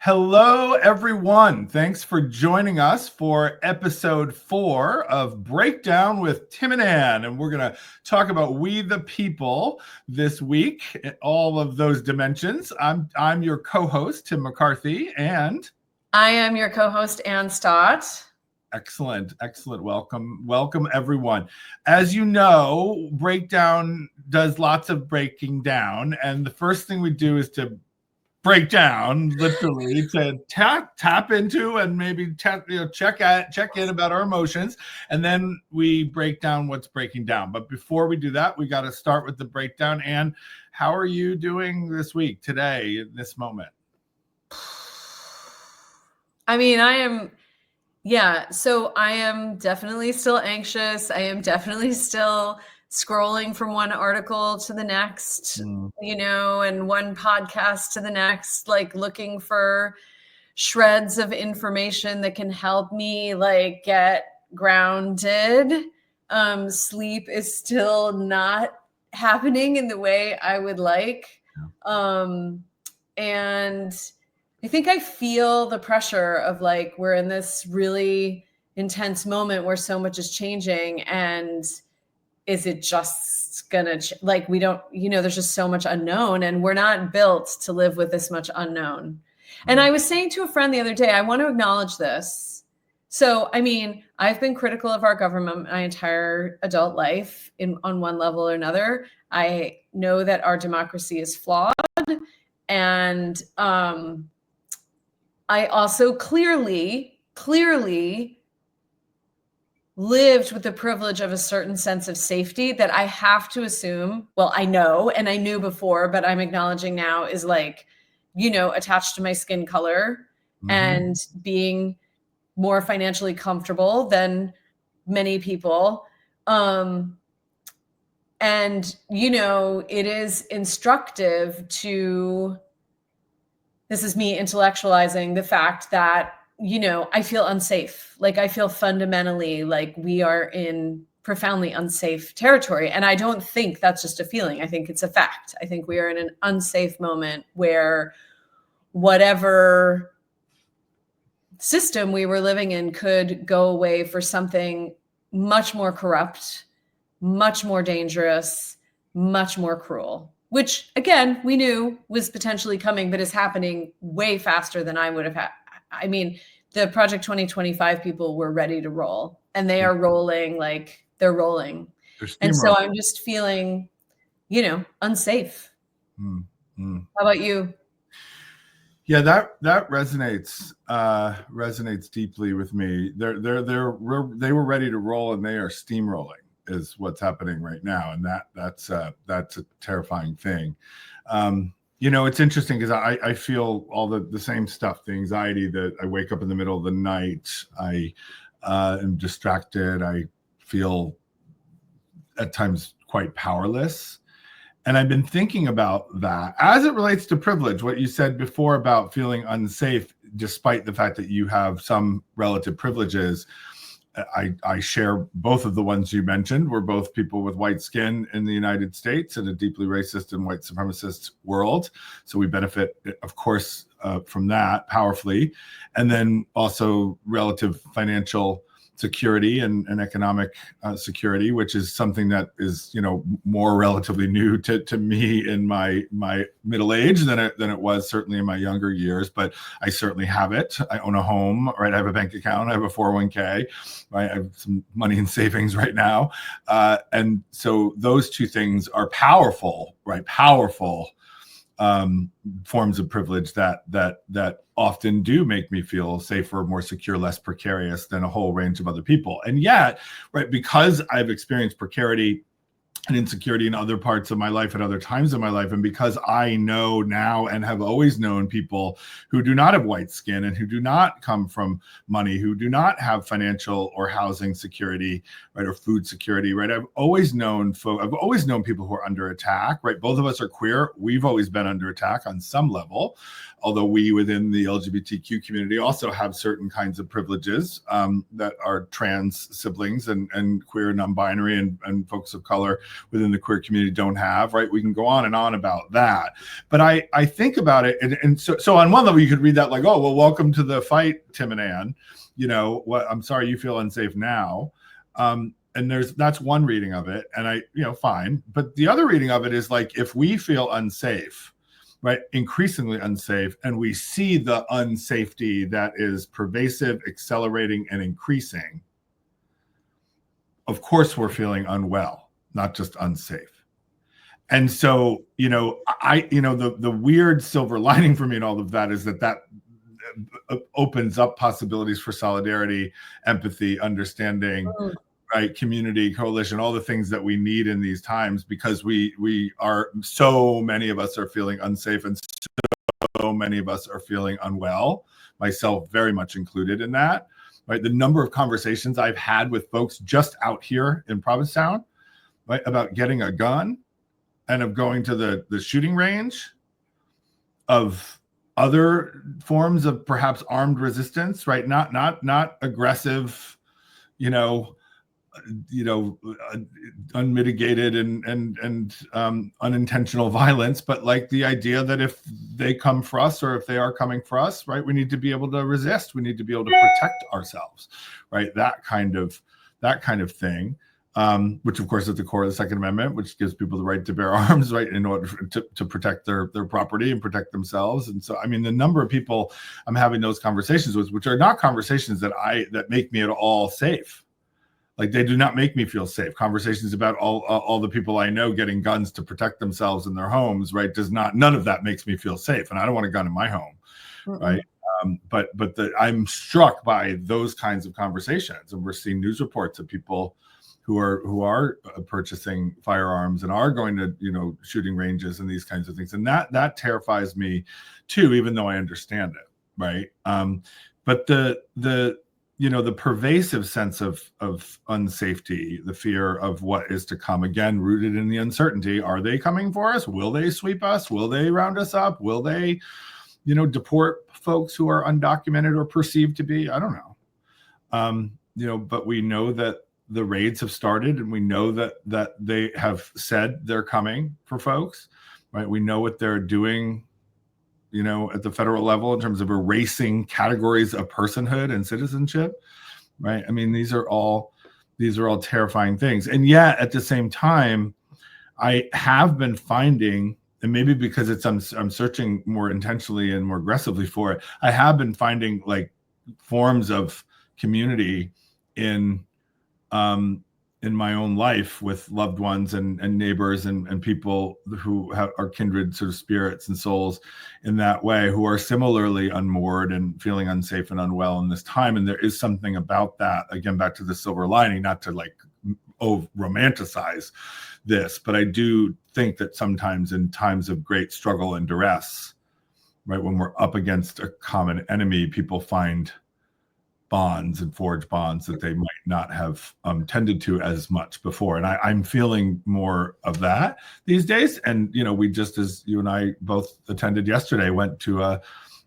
Hello, everyone. Thanks for joining us for episode 4 of Breakdown with Tim and Ann. And we're going to talk about we the people this week, all of those dimensions. I'm your co-host, Tim McCarthy, and I am your co-host, Ann Stott. Excellent. Welcome, everyone. As you know, Breakdown does lots of breaking down. And the first thing we do is to break down, literally, to tap into and maybe check in about our emotions, and then we break down what's breaking down. But before we do that, we got to start with the breakdown. And how are you doing this week, today, in this moment? I mean, so I am definitely still anxious. I am definitely still scrolling from one article to the next, and one podcast to the next, like looking for shreds of information that can help me like get grounded. Sleep is still not happening in the way I would like. And I think I feel the pressure of like, we're in this really intense moment where so much is changing, and is it just gonna like, we don't, there's just so much unknown, and we're not built to live with this much unknown. And I was saying to a friend the other day, I want to acknowledge this. So, I mean, I've been critical of our government my entire adult life on one level or another. I know that our democracy is flawed, and I also clearly lived with the privilege of a certain sense of safety that I have to assume, well, I know, and I knew before, but I'm acknowledging now is like, attached to my skin color and being more financially comfortable than many people. And, it is instructive to, this is me intellectualizing the fact that, I feel unsafe. Like I feel fundamentally like we are in profoundly unsafe territory. And I don't think that's just a feeling. I think it's a fact. I think we are in an unsafe moment where whatever system we were living in could go away for something much more corrupt, much more dangerous, much more cruel, which again, we knew was potentially coming, but is happening way faster than I would have had. I mean, the Project 2025 people were ready to roll, and they are rolling like they're rolling. And so I'm just feeling, unsafe. How about you? Yeah, that resonates deeply with me. They were ready to roll, and they are steamrolling is what's happening right now, and that's a terrifying thing. It's interesting because I feel all the same stuff, the anxiety that I wake up in the middle of the night. I am distracted. I feel at times quite powerless. And I've been thinking about that as it relates to privilege, what you said before about feeling unsafe, despite the fact that you have some relative privileges. I share both of the ones you mentioned. We're both people with white skin in the United States in a deeply racist and white supremacist world. So we benefit, of course, from that powerfully. And then also relative financial security and economic security, which is something that is, more relatively new to me in my middle age than it was certainly in my younger years. But I certainly have it. I own a home, right? I have a bank account. I have a 401k. Right? I have some money in savings right now, and so those two things are powerful, right? Powerful forms of privilege that often do make me feel safer, more secure, less precarious than a whole range of other people. And yet, right, because I've experienced precarity and insecurity in other parts of my life at other times in my life, and because I know now and have always known people who do not have white skin and who do not come from money, who do not have financial or housing security, right, or food security, right? I've always known people who are under attack, right? Both of us are queer. We've always been under attack on some level, although we within the LGBTQ community also have certain kinds of privileges that our trans siblings and queer, non-binary and folks of color within the queer community don't have, right? We can go on and on about that. But I think about it, and so on one level, you could read that like, oh, well, welcome to the fight, Tim and Ann. You know, what? I'm sorry you feel unsafe now. And that's one reading of it, and fine. But the other reading of it is like, if we feel unsafe, right, increasingly unsafe, and we see the unsafety that is pervasive, accelerating, and increasing, of course we're feeling unwell, not just unsafe. And so, the weird silver lining for me in all of that is that opens up possibilities for solidarity, empathy, understanding, right, community, coalition, all the things that we need in these times, because we are, so many of us are feeling unsafe, and so many of us are feeling unwell, myself very much included in that, right? The number of conversations I've had with folks just out here in Provincetown, right, about getting a gun and of going to the shooting range, of other forms of perhaps armed resistance, right? Not aggressive, unmitigated and unintentional violence, but like the idea that if they come for us, or if they are coming for us, right, we need to be able to resist. We need to be able to protect ourselves, right? That kind of thing, which of course is at the core of the Second Amendment, which gives people the right to bear arms, right, in order to protect their property and protect themselves. And so, I mean, the number of people I'm having those conversations with, which are not conversations that make me at all safe. Like, they do not make me feel safe. Conversations about all the people I know getting guns to protect themselves in their homes, right? None of that makes me feel safe, and I don't want a gun in my home, right? But I'm struck by those kinds of conversations, and we're seeing news reports of people who are purchasing firearms and are going to shooting ranges and these kinds of things, and that terrifies me too, even though I understand it, right? But the pervasive sense of unsafety, the fear of what is to come, again, rooted in the uncertainty. Are they coming for us? Will they sweep us? Will they round us up? Will they, deport folks who are undocumented or perceived to be? I don't know. But we know that the raids have started, and we know that they have said they're coming for folks, right? We know what they're doing, at the federal level in terms of erasing categories of personhood and citizenship, right? I mean, these are all terrifying things. And yet at the same time, I have been finding, and maybe because I'm searching more intentionally and more aggressively for it, I have been finding like forms of community in my own life with loved ones and neighbors and people who are kindred sort of spirits and souls in that way, who are similarly unmoored and feeling unsafe and unwell in this time. And there is something about that, again, back to the silver lining, not to like romanticize this, but I do think that sometimes in times of great struggle and duress, right, when we're up against a common enemy, people find bonds and forge bonds that they might not have tended to as much before. And I'm feeling more of that these days. And, we just, as you and I both attended yesterday, went to a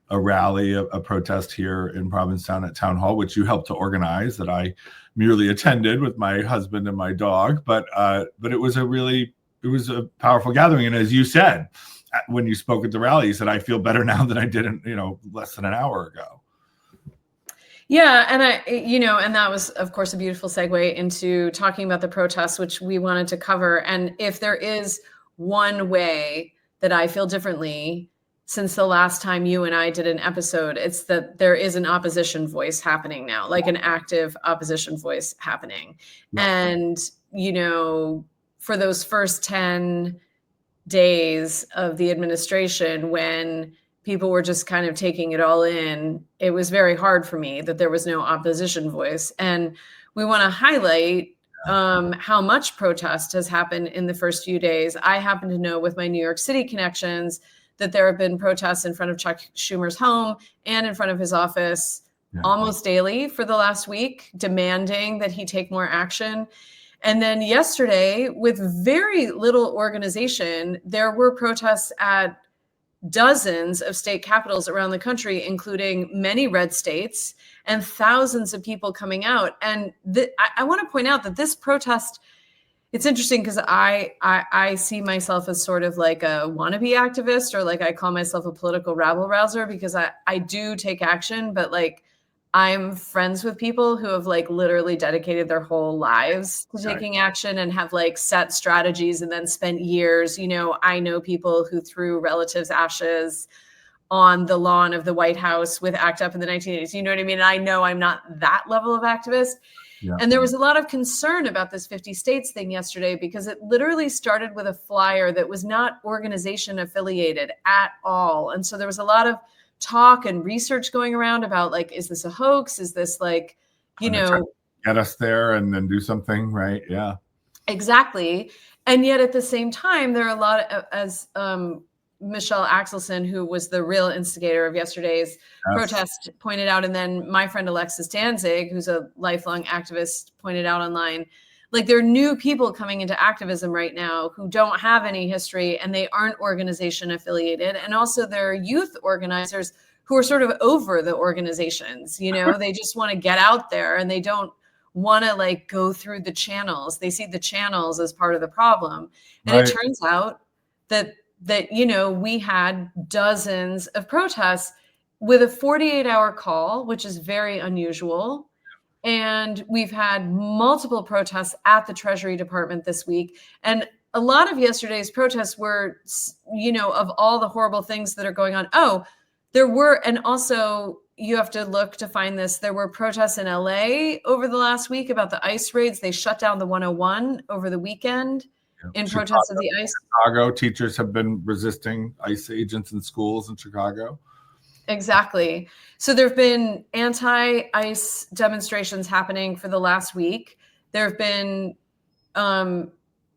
rally, a protest here in Provincetown at Town Hall, which you helped to organize, that I merely attended with my husband and my dog. But it was a powerful gathering. And as you said, when you spoke at the rally, you said, I feel better now than I did, less than an hour ago. Yeah. And and that was, of course, a beautiful segue into talking about the protests, which we wanted to cover. And if there is one way that I feel differently since the last time you and I did an episode, it's that there is an opposition voice happening now, like an active opposition voice happening. Yeah. And, for those first 10 days of the administration, when people were just kind of taking it all in, it was very hard for me that there was no opposition voice. And we want to highlight how much protest has happened in the first few days. I happen to know with my New York City connections that there have been protests in front of Chuck Schumer's home and in front of his office almost daily for the last week, demanding that he take more action. And then yesterday, with very little organization, there were protests at dozens of state capitals around the country, including many red states, and thousands of people coming out. And I want to point out that this protest it's interesting because I see myself as sort of like a wannabe activist, or like I call myself a political rabble rouser, because I do take action, but like I'm friends with people who have like literally dedicated their whole lives to taking action and have like set strategies and then spent years. I know people who threw relatives' ashes on the lawn of the White House with ACT UP in the 1980s. You know what I mean? And I know I'm not that level of activist. Yeah. And there was a lot of concern about this 50 states thing yesterday, because it literally started with a flyer that was not organization affiliated at all. And so there was a lot of talk and research going around about like, is this a hoax? Is this like, get us there and then do something, right? Yeah. Exactly. And yet at the same time, there are a lot of, as Michelle Axelson, who was the real instigator of yesterday's protest, pointed out, and then my friend Alexis Danzig, who's a lifelong activist, pointed out online, like there are new people coming into activism right now who don't have any history and they aren't organization affiliated. And also there are youth organizers who are sort of over the organizations, they just want to get out there and they don't want to like go through the channels. They see the channels as part of the problem. And It turns out that we had dozens of protests with a 48-hour call, which is very unusual. And we've had multiple protests at the Treasury Department this week. And a lot of yesterday's protests were, of all the horrible things that are going on. Oh, there were, and also you have to look to find this. There were protests in LA over the last week about the ICE raids. They shut down the 101 over the weekend in protest of the ICE. Chicago teachers have been resisting ICE agents in schools in Chicago. Exactly. So there have been anti-ICE demonstrations happening for the last week. There have been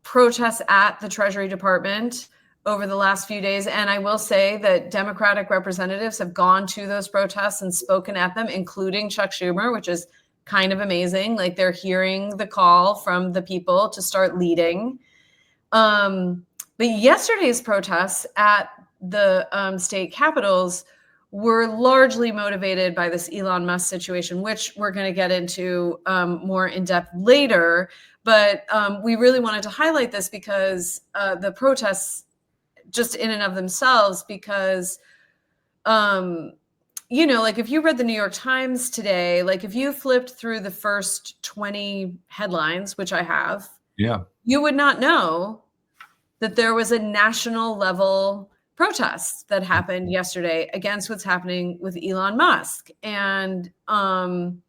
protests at the Treasury Department over the last few days. And I will say that Democratic representatives have gone to those protests and spoken at them, including Chuck Schumer, which is kind of amazing. Like they're hearing the call from the people to start leading. But yesterday's protests at the state capitals were largely motivated by this Elon Musk situation, which we're going to get into more in depth later. But we really wanted to highlight this because the protests just in and of themselves, because, like if you read the New York Times today, like if you flipped through the first 20 headlines, which I have, you would not know that there was a national level protest that happened yesterday against what's happening with Elon Musk. And the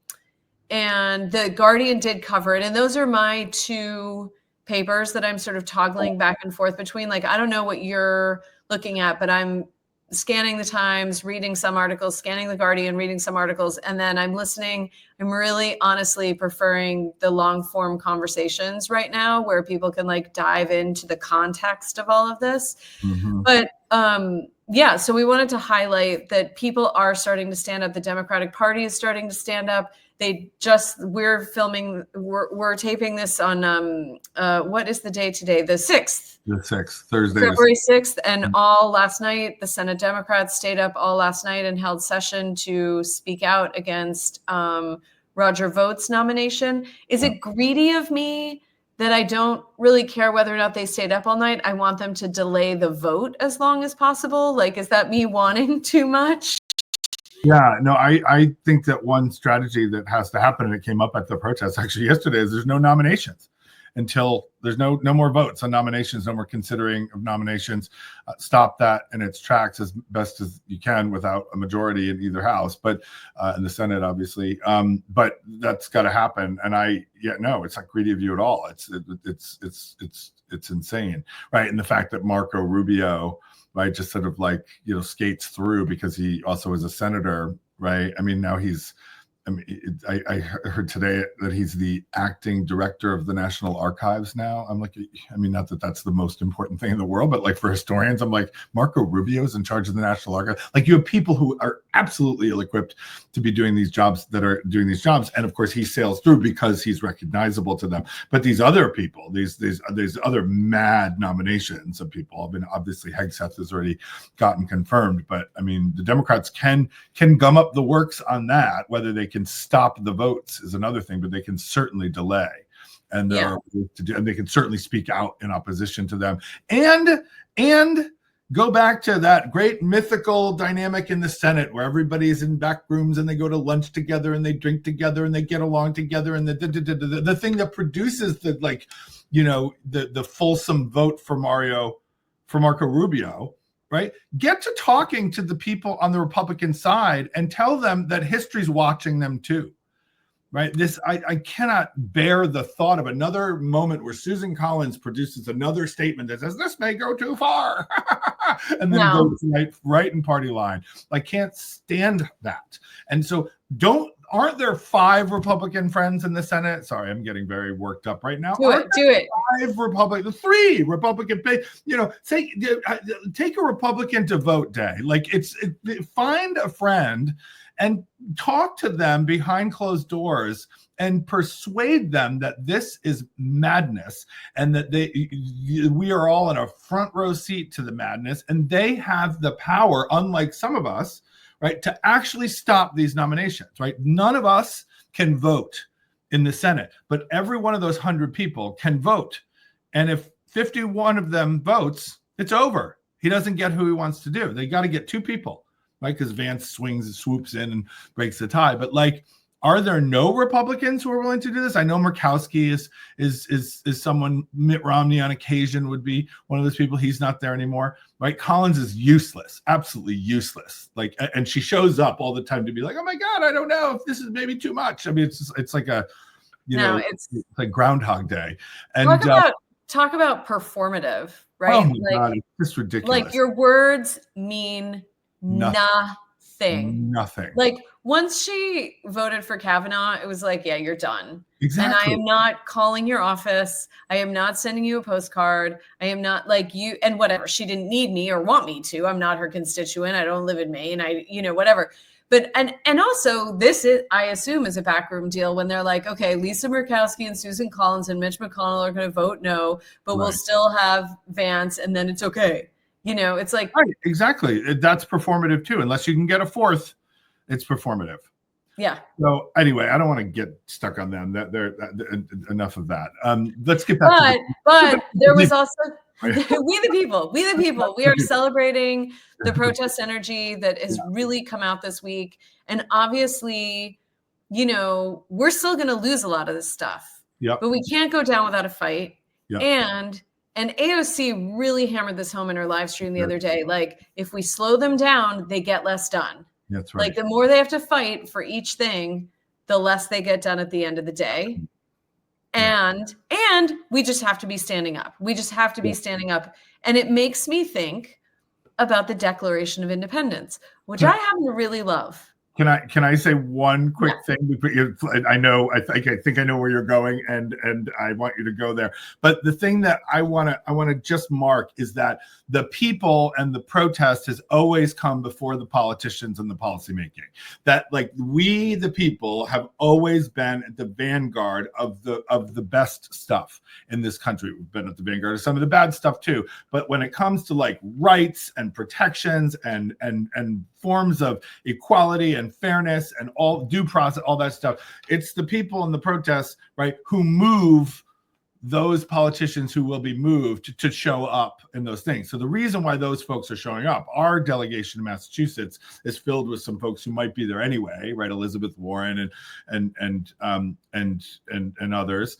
Guardian did cover it. And those are my two papers that I'm sort of toggling back and forth between. Like, I don't know what you're looking at, but I'm scanning the Times, reading some articles, scanning the Guardian, reading some articles, and then I'm listening. I'm really honestly preferring the long form conversations right now where people can like dive into the context of all of this. Mm-hmm. But so we wanted to highlight that people are starting to stand up. The Democratic Party is starting to stand up. We're taping this on, what is the day today? The 6th. The 6th, Thursday. February 6th. And all last night, the Senate Democrats stayed up all last night and held session to speak out against Roger Vogt's nomination. Is it greedy of me that I don't really care whether or not they stayed up all night? I want them to delay the vote as long as possible. Like, is that me wanting too much? Yeah, no, I think that one strategy that has to happen, and it came up at the protest actually yesterday, is there's no nominations until there's no more votes on nominations, no more considering of nominations. Stop that in its tracks as best as you can without a majority in either house, but in the Senate, obviously. But that's got to happen. And it's not greedy of you at all. It's insane, right? And the fact that Marco Rubio, right, just sort of like, skates through because he also is a senator, right? I mean, now I heard today that he's the acting director of the National Archives now. I'm like, not that that's the most important thing in the world, but like for historians, I'm like, Marco Rubio is in charge of the National Archives. Like, you have people who are absolutely ill-equipped to be doing these jobs and of course he sails through because he's recognizable to them. But these other people, these other mad nominations of people, obviously Hegseth has already gotten confirmed, but I mean, the Democrats can gum up the works on that. Whether they can stop the votes is another thing, but they can certainly delay. and there are ways to do, and they can certainly speak out in opposition to them. And go back to that great mythical dynamic in the Senate where everybody's in back rooms and they go to lunch together and they drink together and they get along together, and the thing that produces the, like, you know, the fulsome vote for Marco Rubio, right? Get to talking to the people on the Republican side and tell them that history's watching them too. Right. I cannot bear the thought of another moment where Susan Collins produces another statement that says this may go too far and then goes right in party line. I can't stand that. And so aren't there 5 Republican friends in the Senate? Sorry, I'm getting very worked up right now. Do it. 3 Republican, you know, take a Republican to vote day. Like find a friend and talk to them behind closed doors and persuade them that this is madness and that we are all in a front row seat to the madness, and they have the power, unlike some of us, right, to actually stop these nominations, right? None of us can vote in the Senate, but every one of those 100 people can vote. And if 51 of them votes, it's over. He doesn't get who he wants to do. They got to get 2 people. Right, because Vance swoops in and breaks the tie. But like, are there no Republicans who are willing to do this? I know Murkowski is someone. Mitt Romney on occasion would be one of those people. He's not there anymore. Right, Collins is useless, absolutely useless. Like, and she shows up all the time to be like, oh my God, I don't know if this is maybe too much. I mean, it's like a, you know, it's like Groundhog Day. And talk about performative, right? Oh my God, it's just ridiculous. Like, your words mean nothing. Like, once she voted for Kavanaugh, it was like, yeah, you're done. Exactly. And I am not calling your office. I am not sending you a postcard. I am not like you, and whatever. She didn't need me or want me to. I'm not her constituent. I don't live in Maine. Whatever. But, and also this is, I assume, is a backroom deal when they're like, okay, Lisa Murkowski and Susan Collins and Mitch McConnell are going to vote no, but we'll still have Vance, and then it's okay. You know, it's like, right, exactly. That's performative too. Unless you can get a 4th, it's performative. Yeah. So anyway, I don't want to get stuck on them. Enough of that. Let's get back. But there was also we the people. We are celebrating the protest energy that has really come out this week, and obviously, you know, we're still going to lose a lot of this stuff. Yeah. But we can't go down without a fight. Yeah. And AOC really hammered this home in her live stream the other day. Like, if we slow them down, they get less done. That's right. Like, the more they have to fight for each thing, the less they get done at the end of the day. And we just have to be standing up. We just have to be standing up. And it makes me think about the Declaration of Independence, which I happen to really love. Can I say one quick thing? I think I know where you're going, and I want you to go there. But the thing that I want to just mark is that the people and the protest has always come before the politicians and the policymaking. That, like, we the people have always been at the vanguard of the best stuff in this country. We've been at the vanguard of some of the bad stuff too. But when it comes to like rights and protections and forms of equality and fairness and all due process, all that stuff, it's the people in the protests, right, who move those politicians who will be moved to show up in those things. So the reason why those folks are showing up, our delegation in Massachusetts is filled with some folks who might be there anyway, right? Elizabeth Warren and others.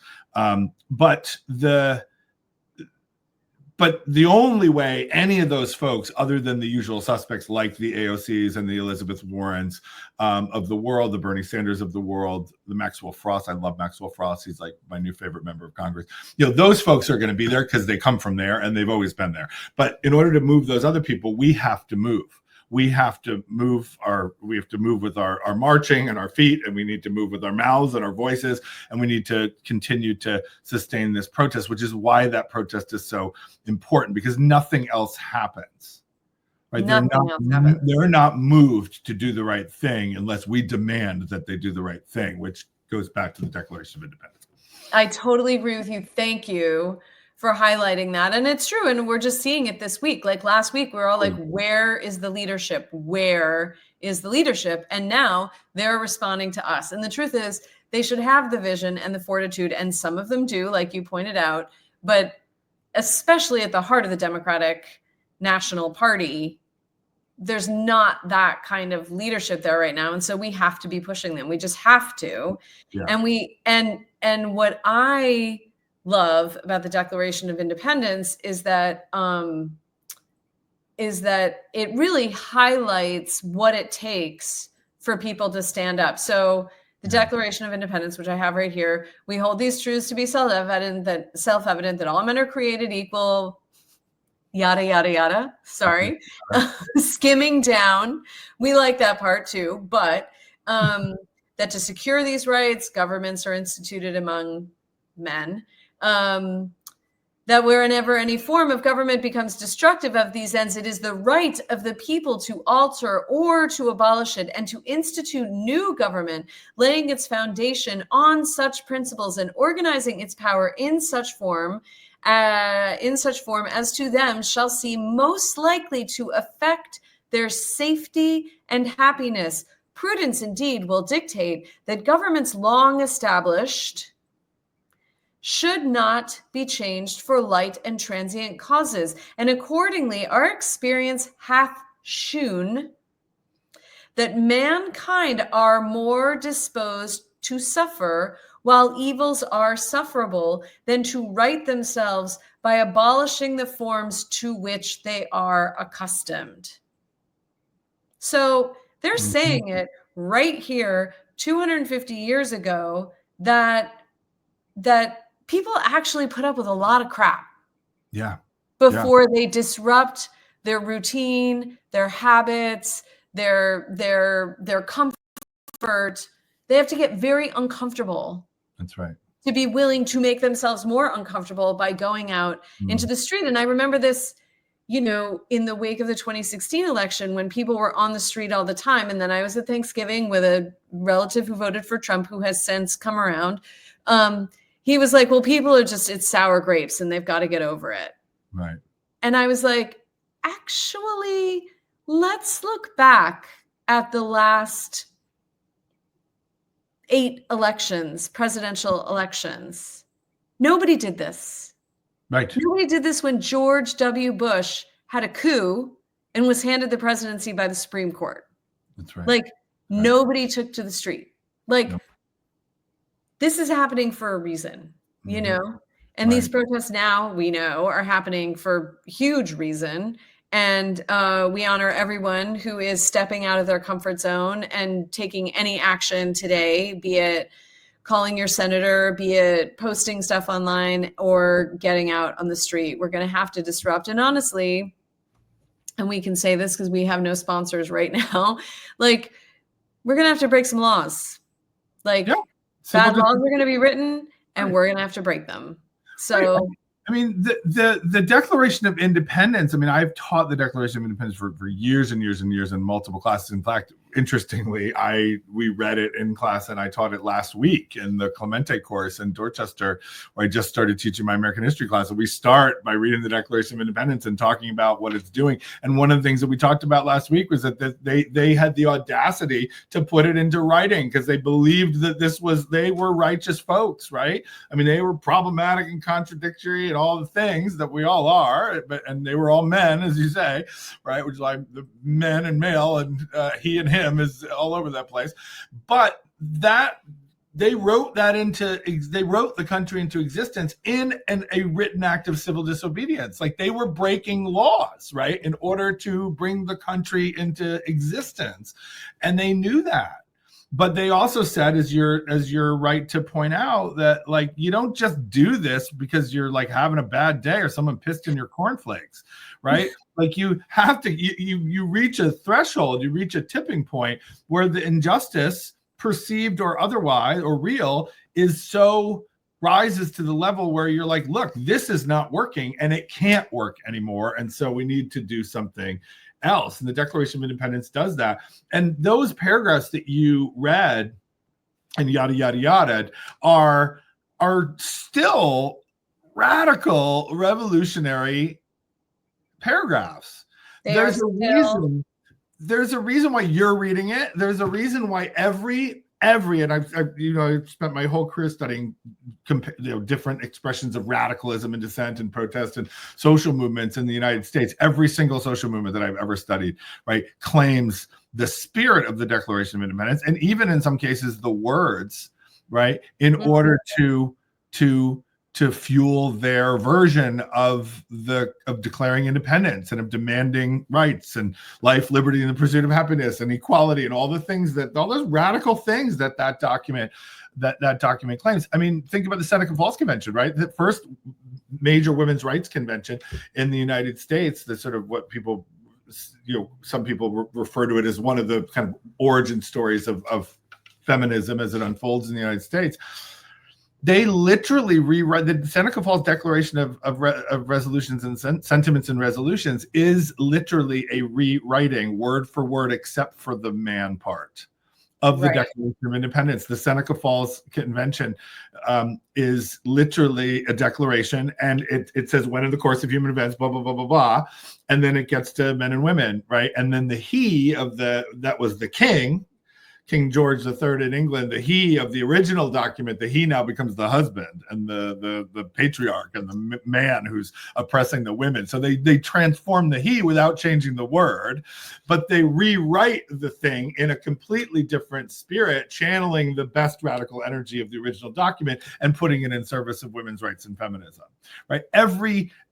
But the only way any of those folks, other than the usual suspects like the AOCs and the Elizabeth Warrens of the world, the Bernie Sanders of the world, the Maxwell Frost, I love Maxwell Frost. He's like my new favorite member of Congress. You know, those folks are going to be there because they come from there and they've always been there. But in order to move those other people, we have to move. We have to move with our marching and our feet, and we need to move with our mouths and our voices, and we need to continue to sustain this protest, which is why that protest is so important, because nothing else happens. Right? They're not moved to do the right thing unless we demand that they do the right thing, which goes back to the Declaration of Independence. I totally agree with you. Thank you for highlighting that. And it's true. And we're just seeing it this week. Like last week, we were all like, where is the leadership? Where is the leadership? And now they're responding to us. And the truth is, they should have the vision and the fortitude, and some of them do, like you pointed out, but especially at the heart of the Democratic National Party, there's not that kind of leadership there right now. And so we have to be pushing them. We just have to. Yeah. And what I love about the Declaration of Independence is that it really highlights what it takes for people to stand up. So the Declaration of Independence, which I have right here, we hold these truths to be self-evident that all men are created equal, yada, yada, yada. Sorry. Skimming down. We like that part too, but that to secure these rights, governments are instituted among men. That wherever any form of government becomes destructive of these ends, it is the right of the people to alter or to abolish it and to institute new government, laying its foundation on such principles and organizing its power in such form as to them shall seem most likely to affect their safety and happiness. Prudence indeed will dictate that governments long established should not be changed for light and transient causes. And accordingly, our experience hath shewn that mankind are more disposed to suffer while evils are sufferable than to right themselves by abolishing the forms to which they are accustomed. So they're saying it right here 250 years ago that people actually put up with a lot of crap before they disrupt their routine, their habits, their comfort. They have to get very uncomfortable. That's right. To be willing to make themselves more uncomfortable by going out into the street. And I remember this, in the wake of the 2016 election, when people were on the street all the time. And then I was at Thanksgiving with a relative who voted for Trump, who has since come around. He was like, well, people are it's sour grapes and they've got to get over it. Right. And I was like, actually, let's look back at the last 8 elections, presidential elections. Nobody did this. Right. Nobody did this when George W. Bush had a coup and was handed the presidency by the Supreme Court. That's right. Nobody took to the street. This is happening for a reason, and these protests now, we know, are happening for huge reason. And we honor everyone who is stepping out of their comfort zone and taking any action today, be it calling your senator, be it posting stuff online or getting out on the street. We're going to have to disrupt. And honestly, and we can say this because we have no sponsors right now, we're going to have to break some laws. Bad laws are going to be written and we're going to have to break them. So, I mean, the Declaration of Independence, I've taught the Declaration of Independence for years and years and years in multiple classes. In fact, interestingly, we read it in class and I taught it last week in the Clemente course in Dorchester, where I just started teaching my American history class. And we start by reading the Declaration of Independence and talking about what it's doing. And one of the things that we talked about last week was that they had the audacity to put it into writing because they believed that they were righteous folks, right? They were problematic and contradictory and all the things that we all are, and they were all men, as you say, right? Which is like the men and male and he and him is all over that place. But that they wrote the country into existence in a written act of civil disobedience. They were breaking laws, right, in order to bring the country into existence. And they knew that. But they also said, as you're right to point out, that you don't just do this because you're having a bad day or someone pissed in your cornflakes, right? You have to, you reach a threshold, you reach a tipping point where the injustice, perceived or otherwise or real, rises to the level where you're look, this is not working and it can't work anymore. And so we need to do something else. And the Declaration of Independence does that. And those paragraphs that you read and yada, yada, yada are still radical, revolutionary paragraphs. There's a reason why you're reading it. There's a reason why every and I've spent my whole career studying different expressions of radicalism and dissent and protest and social movements in the United States. Every single social movement that I've ever studied, right, claims the spirit of the Declaration of Independence, and even in some cases the words, right, in order to fuel their version of declaring independence and of demanding rights and life, liberty, and the pursuit of happiness and equality and all those radical things that document claims. I mean, think about the Seneca Falls Convention, right? The first major women's rights convention in the United States. That's sort of what people, some people refer to it as one of the kind of origin stories of feminism as it unfolds in the United States. They literally rewrite the Seneca Falls Declaration of Resolutions and Sentiments and Resolutions is literally a rewriting word for word, except for the man part of the Declaration of Independence. The Seneca Falls Convention is literally a declaration, and it says, when in the course of human events, blah, blah, blah, blah, blah. And then it gets to men and women, right? And then the he of that was the king, King George III in England, the he of the original document, the he now becomes the husband and the patriarch and the man who's oppressing the women. So they transform the he without changing the word, but they rewrite the thing in a completely different spirit, channeling the best radical energy of the original document and putting it in service of women's rights and feminism, right?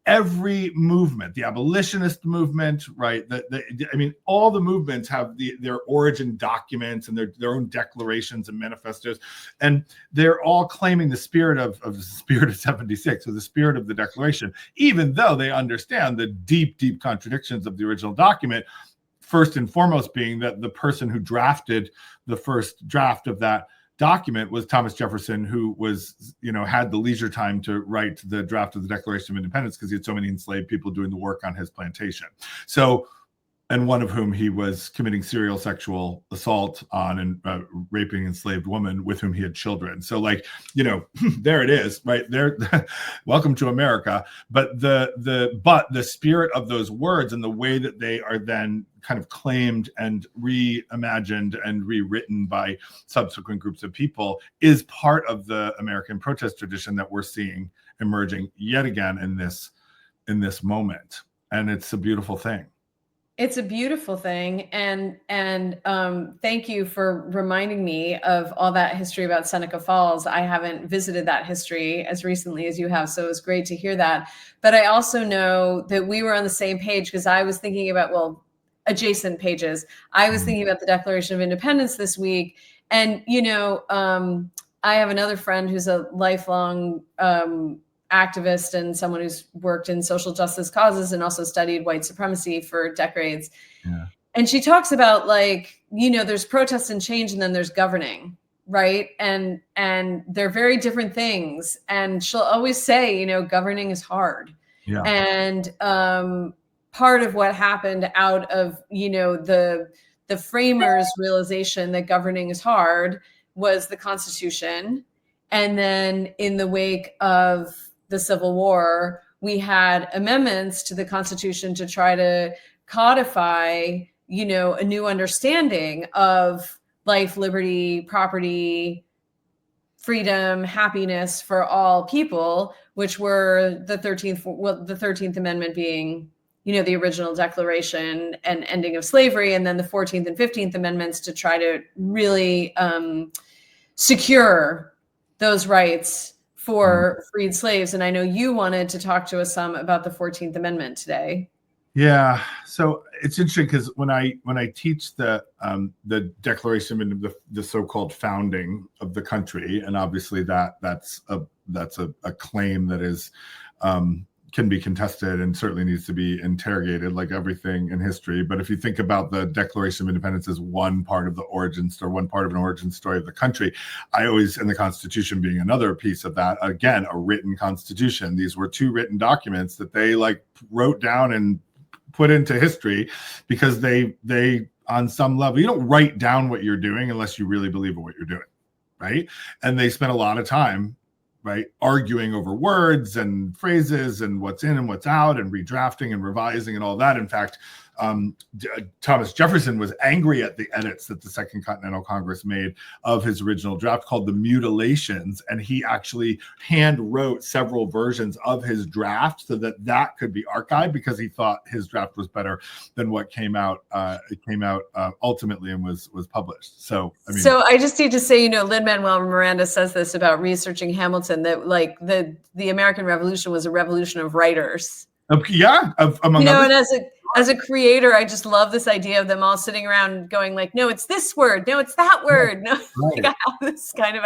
Every movement, the abolitionist movement, right? I mean, all the movements have their origin documents and their own declarations and manifestos, and they're all claiming the spirit of 76, or the spirit of the Declaration, even though they understand the deep contradictions of the original document. First and foremost, being that the person who drafted the first draft of that document was Thomas Jefferson, who was, had the leisure time to write the draft of the Declaration of Independence because he had so many enslaved people doing the work on his plantation. So, and one of whom he was committing serial sexual assault on and raping an enslaved woman with whom he had children. So, there it is, right there. Welcome to America. But the spirit of those words and the way that they are then kind of claimed and reimagined and rewritten by subsequent groups of people is part of the American protest tradition that we're seeing emerging yet again in this moment. And it's a beautiful thing. It's a beautiful thing. And thank you for reminding me of all that history about Seneca Falls. I haven't visited that history as recently as you have, so it was great to hear that. But I also know that we were on the same page because I was thinking about, adjacent pages. I was thinking about the Declaration of Independence this week. And, I have another friend who's a lifelong activist and someone who's worked in social justice causes and also studied white supremacy for decades. Yeah. And she talks about there's protest and change and then there's governing, right? And they're very different things. And she'll always say, governing is hard. Yeah. And part of what happened out of, the framers' realization that governing is hard was the Constitution. And then in the wake of the Civil War, we had amendments to the Constitution to try to codify, a new understanding of life, liberty, property, freedom, happiness for all people, which were the 13th Amendment being, the original Declaration and ending of slavery, and then the 14th and 15th Amendments to try to really secure those rights for freed slaves. And I know you wanted to talk to us some about the 14th Amendment today. Yeah, so it's interesting because when I teach the Declaration of the so-called founding of the country, and obviously that's a claim that is can be contested and certainly needs to be interrogated, like everything in history. But if you think about the Declaration of Independence as one part of the origin story, one part of an origin story of the country, I always, and the Constitution being another piece of that, again, a written Constitution. These were two written documents that they wrote down and put into history because they on some level, you don't write down what you're doing unless you really believe in what you're doing, right? And they spent a lot of time, right, arguing over words and phrases and what's in and what's out and redrafting and revising and all that. In fact, Thomas Jefferson was angry at the edits that the Second Continental Congress made of his original draft called the mutilations, and he actually hand wrote several versions of his draft so that that could be archived because he thought his draft was better than what came out. It came out ultimately and was published. So I mean, so I just need to say, Lin-Manuel Miranda says this about researching Hamilton, that like the American Revolution was a revolution of writers. Yeah, among others. And as a creator, I just love this idea of them all sitting around going like, no, it's this word, no, it's that word. No, right. Like I have this kind of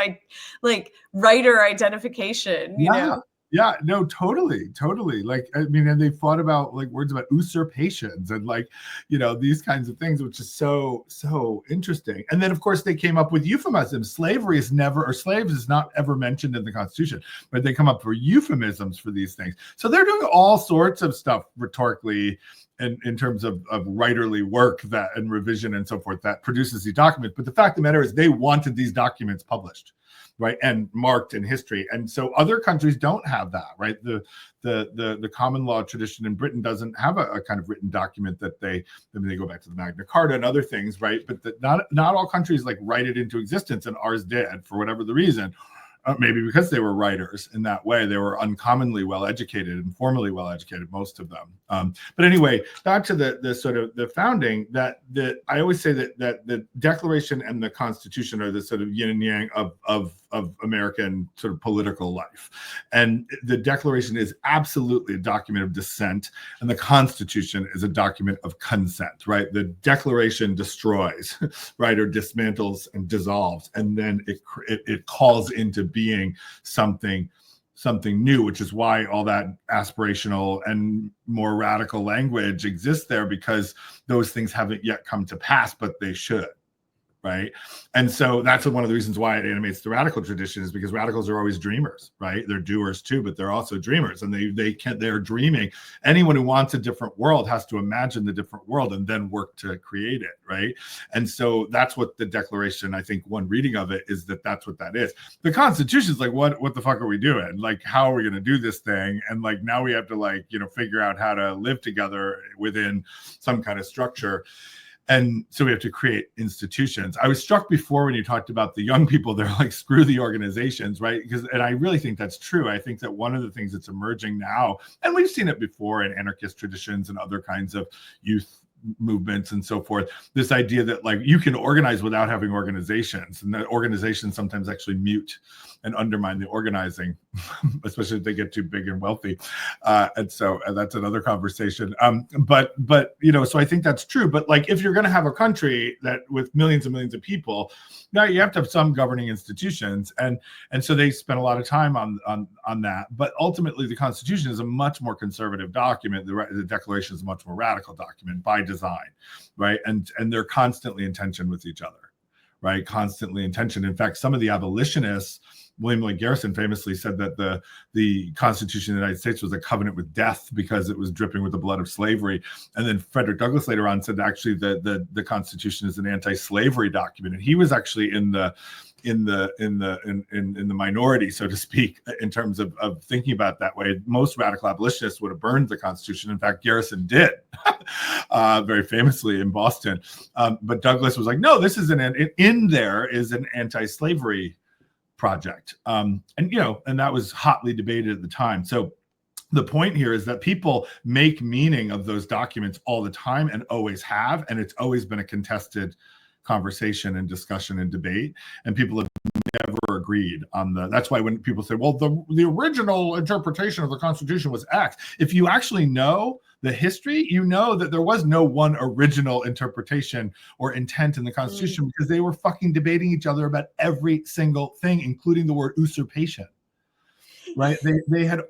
like writer identification, you know? Yeah, no, totally. Like, I mean, and they thought about like words about usurpations and like, these kinds of things, which is so interesting. And then of course they came up with euphemisms. Slavery is never, or slaves is not ever mentioned in the Constitution, but they come up for euphemisms for these things. So they're doing all sorts of stuff rhetorically in terms of writerly work that and revision and so forth that produces these documents. But the fact of the matter is they wanted these documents published, right, and marked in history. And so other countries don't have that, right? The common law tradition in Britain doesn't have a kind of written document that they go back to the Magna Carta and other things, right? But not all countries like write it into existence, and ours did for whatever the reason. Maybe because they were writers in that way. They were uncommonly well educated and formally well educated, most of them. But anyway, back to the sort of the founding, that I always say that the Declaration and the Constitution are the sort of yin and yang of American sort of political life. And the Declaration is absolutely a document of dissent, and the Constitution is a document of consent, right? The Declaration destroys, right, or dismantles and dissolves, and then it calls into being something new, which is why all that aspirational and more radical language exists there, because those things haven't yet come to pass, but they should. Right. And so that's one of the reasons why it animates the radical tradition, is because radicals are always dreamers, right? They're doers too, but they're also dreamers, and they're dreaming. Anyone who wants a different world has to imagine the different world and then work to create it. Right. And so that's what the Declaration, I think one reading of it is that's what that is. The Constitution is like, what the fuck are we doing? Like, how are we going to do this thing? And like, now we have to figure out how to live together within some kind of structure. And so we have to create institutions. I was struck before when you talked about the young people, they're like, screw the organizations, right? And I really think that's true. I think that one of the things that's emerging now, and we've seen it before in anarchist traditions and other kinds of youth movements and so forth, this idea that like you can organize without having organizations, and that organizations sometimes actually mute and undermine the organizing, especially if they get too big and wealthy. And so that's another conversation. But so I think that's true. But like, if you're going to have a country that with millions and millions of people, now you have to have some governing institutions, and so they spent a lot of time on that. But ultimately, the Constitution is a much more conservative document. The Declaration is a much more radical document by design, right? And they're constantly in tension with each other, right? Constantly in tension. In fact, some of the abolitionists, William Lloyd Garrison famously said that the Constitution of the United States was a covenant with death because it was dripping with the blood of slavery. And then Frederick Douglass later on said actually the Constitution is an anti-slavery document, and he was actually in the minority, so to speak, in terms of thinking about it that way. Most radical abolitionists would have burned the Constitution. In fact, Garrison did, very famously in Boston. But Douglass was like, no, this is in there is an anti-slavery project. And that was hotly debated at the time. So the point here is that people make meaning of those documents all the time and always have, and it's always been a contested conversation and discussion and debate, and people have never agreed on that's why when people say, well, the original interpretation of the Constitution was X, if you actually know the history, you know that there was no one original interpretation or intent in the Constitution, because they were fucking debating each other about every single thing, including the word usurpation. Right? They had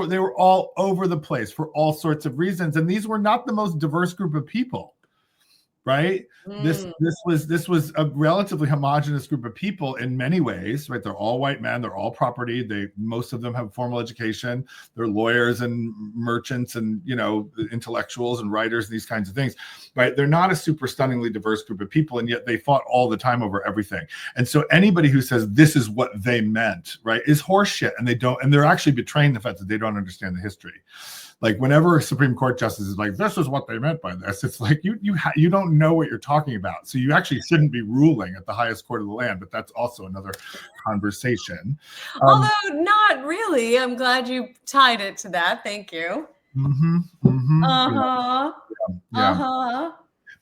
they were all over the place for all sorts of reasons, and these were not the most diverse group of people. Right? This was a relatively homogenous group of people in many ways, right? They're all white men, they're all property, most of them have formal education, they're lawyers and merchants and intellectuals and writers, these kinds of things, right? They're not a super stunningly diverse group of people, and yet they fought all the time over everything. And so anybody who says this is what they meant, right, is horseshit, and they're actually betraying the fact that they don't understand the history. Like whenever a Supreme Court justice is like, this is what they meant by this, it's like you don't know what you're talking about. So you actually shouldn't be ruling at the highest court of the land, but that's also another conversation. Although not really. I'm glad you tied it to that. Thank you. Uh-huh. Uh-huh.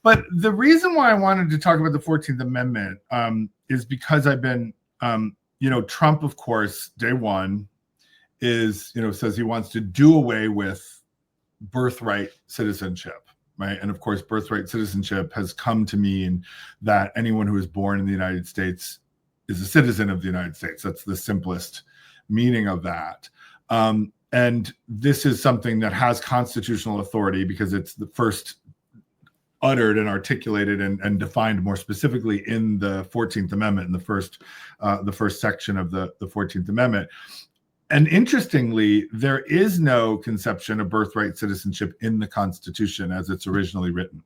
But the reason why I wanted to talk about the 14th Amendment is because I've been, Trump, of course, day one is, says he wants to do away with birthright citizenship, right? And of course, birthright citizenship has come to mean that anyone who is born in the United States is a citizen of the United States. That's the simplest meaning of that. And this is something that has constitutional authority because it's the first uttered and articulated and defined more specifically in the 14th Amendment, in the first section of the 14th Amendment. And interestingly, there is no conception of birthright citizenship in the Constitution as it's originally written.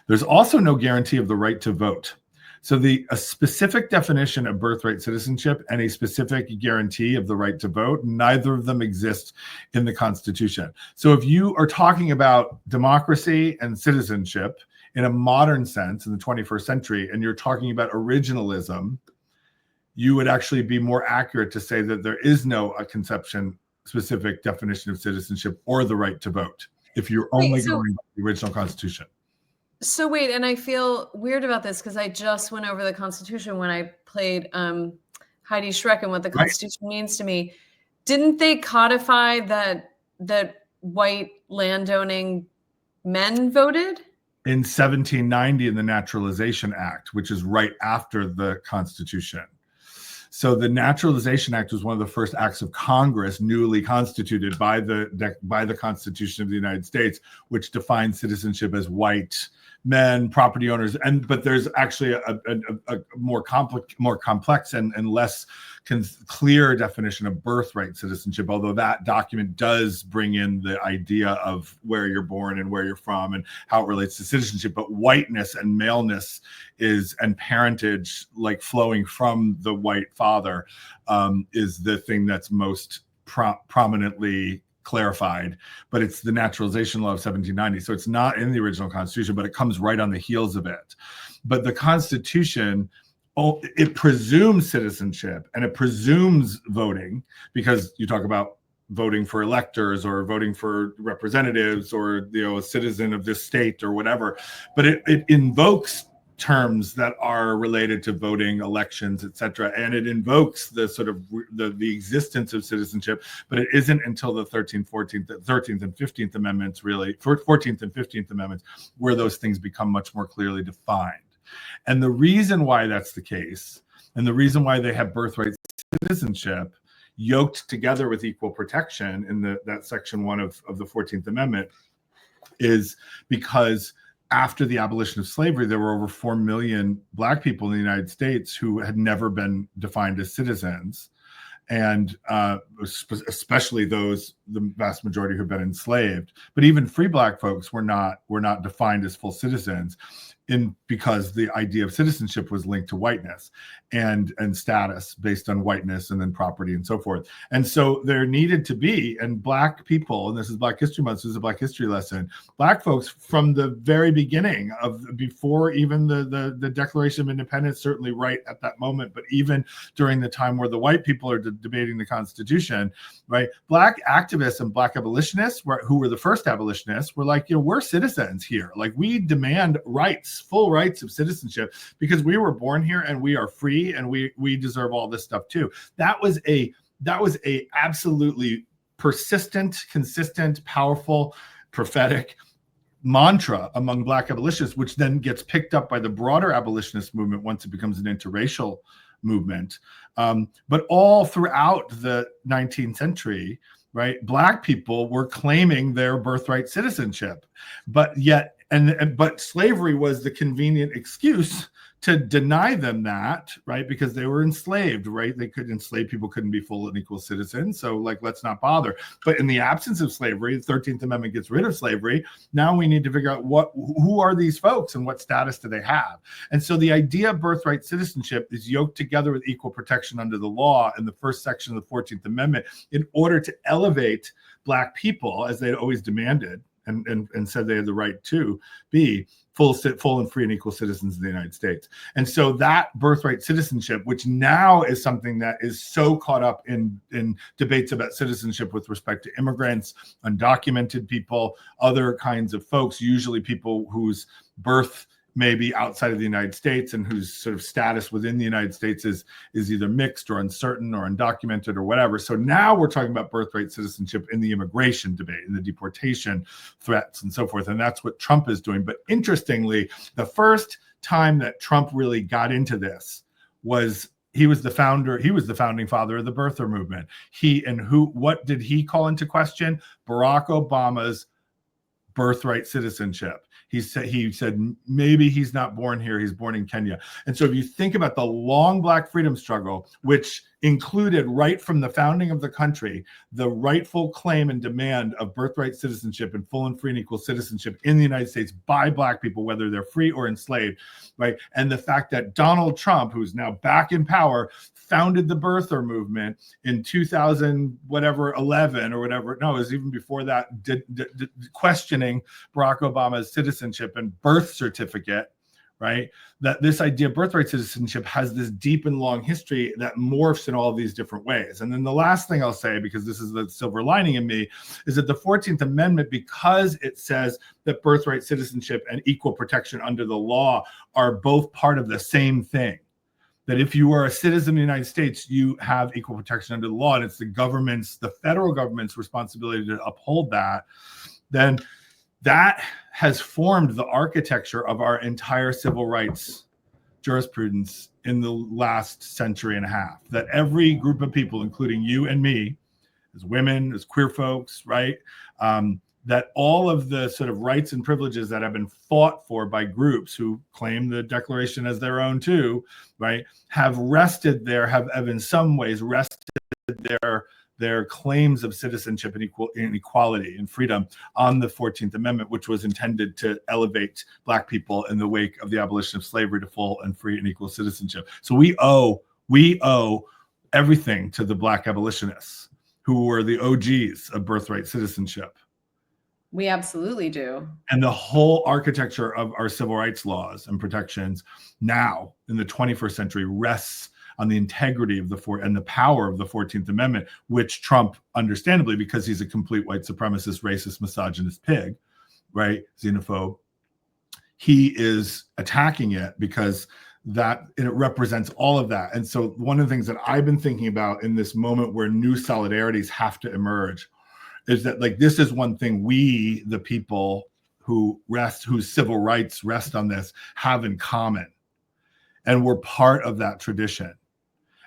There's also no guarantee of the right to vote. So a specific definition of birthright citizenship and a specific guarantee of the right to vote, neither of them exist in the Constitution. So if you are talking about democracy and citizenship in a modern sense in the 21st century, and you're talking about originalism, you would actually be more accurate to say that there is no conception-specific definition of citizenship or the right to vote if you're only going by the original Constitution. So wait, and I feel weird about this because I just went over the Constitution when I played Heidi Schreck and what the Constitution means to me. Didn't they codify that white landowning men voted? In 1790 in the Naturalization Act, which is right after the Constitution. So the Naturalization Act was one of the first acts of Congress newly constituted by the Constitution of the United States, which defines citizenship as white men, property owners, but there's actually a more complex and less clear definition of birthright citizenship, although that document does bring in the idea of where you're born and where you're from and how it relates to citizenship. But whiteness and maleness and parentage, like flowing from the white father, is the thing that's most prominently clarified. But it's the Naturalization Law of 1790. So it's not in the original Constitution, but it comes right on the heels of it. But the Constitution, it presumes citizenship and it presumes voting, because you talk about voting for electors or voting for representatives or a citizen of this state or whatever. But it invokes terms that are related to voting, elections, etc., and it invokes the sort of the existence of citizenship. But it isn't until the 13th, 14th, and 15th Amendments, really, 14th and 15th Amendments, where those things become much more clearly defined. And the reason why that's the case, and the reason why they have birthright citizenship yoked together with equal protection in that section 1 of the 14th Amendment, is because after the abolition of slavery, there were over 4 million Black people in the United States who had never been defined as citizens, and especially the vast majority who've been enslaved. But even free Black folks were not defined as full citizens, because the idea of citizenship was linked to whiteness and status based on whiteness and then property and so forth. And so there needed to be, and Black people, and this is Black History Month, this is a Black history lesson, Black folks from the very beginning before even the Declaration of Independence, certainly right at that moment, but even during the time where the white people are debating the Constitution, right? Black activists and Black abolitionists, who were the first abolitionists, were like, we're citizens here. Like, we demand rights, full rights of citizenship, because we were born here and we are free and we deserve all this stuff too. That was a absolutely persistent, consistent, powerful, prophetic mantra among Black abolitionists, which then gets picked up by the broader abolitionist movement once it becomes an interracial movement. But all throughout the 19th century, right, Black people were claiming their birthright citizenship, but yet But slavery was the convenient excuse to deny them that, right? Because they were enslaved, right? Enslaved people couldn't be full and equal citizens. So like, let's not bother. But in the absence of slavery, the 13th Amendment gets rid of slavery. Now we need to figure out who are these folks and what status do they have? And so the idea of birthright citizenship is yoked together with equal protection under the law in the first section of the 14th Amendment in order to elevate Black people, as they had always demanded and said they had the right to be full and free and equal citizens of the United States. And so that birthright citizenship, which now is something that is so caught up in debates about citizenship with respect to immigrants, undocumented people, other kinds of folks, usually people whose birth may be outside of the United States and whose sort of status within the United States is either mixed or uncertain or undocumented or whatever. So now we're talking about birthright citizenship in the immigration debate, in the deportation threats and so forth. And that's what Trump is doing. But interestingly, the first time that Trump really got into this was he was the founding father of the birther movement. What did he call into question? Barack Obama's birthright citizenship. He said maybe he's not born here, he's born in Kenya. And so if you think about the long Black freedom struggle, which included right from the founding of the country, the rightful claim and demand of birthright citizenship and full and free and equal citizenship in the United States by Black people, whether they're free or enslaved, right? And the fact that Donald Trump, who's now back in power, founded the birther movement in 2011 or whatever. No, it was even before that, questioning Barack Obama's citizenship and birth certificate, right? That this idea of birthright citizenship has this deep and long history that morphs in all of these different ways. And then the last thing I'll say, because this is the silver lining in me, is that the 14th Amendment, because it says that birthright citizenship and equal protection under the law are both part of the same thing, that if you are a citizen of the United States, you have equal protection under the law, and it's the federal government's responsibility to uphold that, then that has formed the architecture of our entire civil rights jurisprudence in the last century and a half. That every group of people, including you and me, as women, as queer folks, right, that all of the sort of rights and privileges that have been fought for by groups who claim the Declaration as their own too, right, have in some ways rested their claims of citizenship and equality and freedom on the 14th Amendment, which was intended to elevate Black people in the wake of the abolition of slavery to full and free and equal citizenship. So we owe everything to the Black abolitionists who were the OGs of birthright citizenship. We absolutely do. And the whole architecture of our civil rights laws and protections now in the 21st century rests on the integrity of and the power of the 14th Amendment, which Trump, understandably, because he's a complete white supremacist, racist, misogynist pig, right, xenophobe, he is attacking it because it represents all of that. And so one of the things that I've been thinking about in this moment where new solidarities have to emerge is that, like, this is one thing we, the people whose civil rights rest on this, have in common. And we're part of that tradition.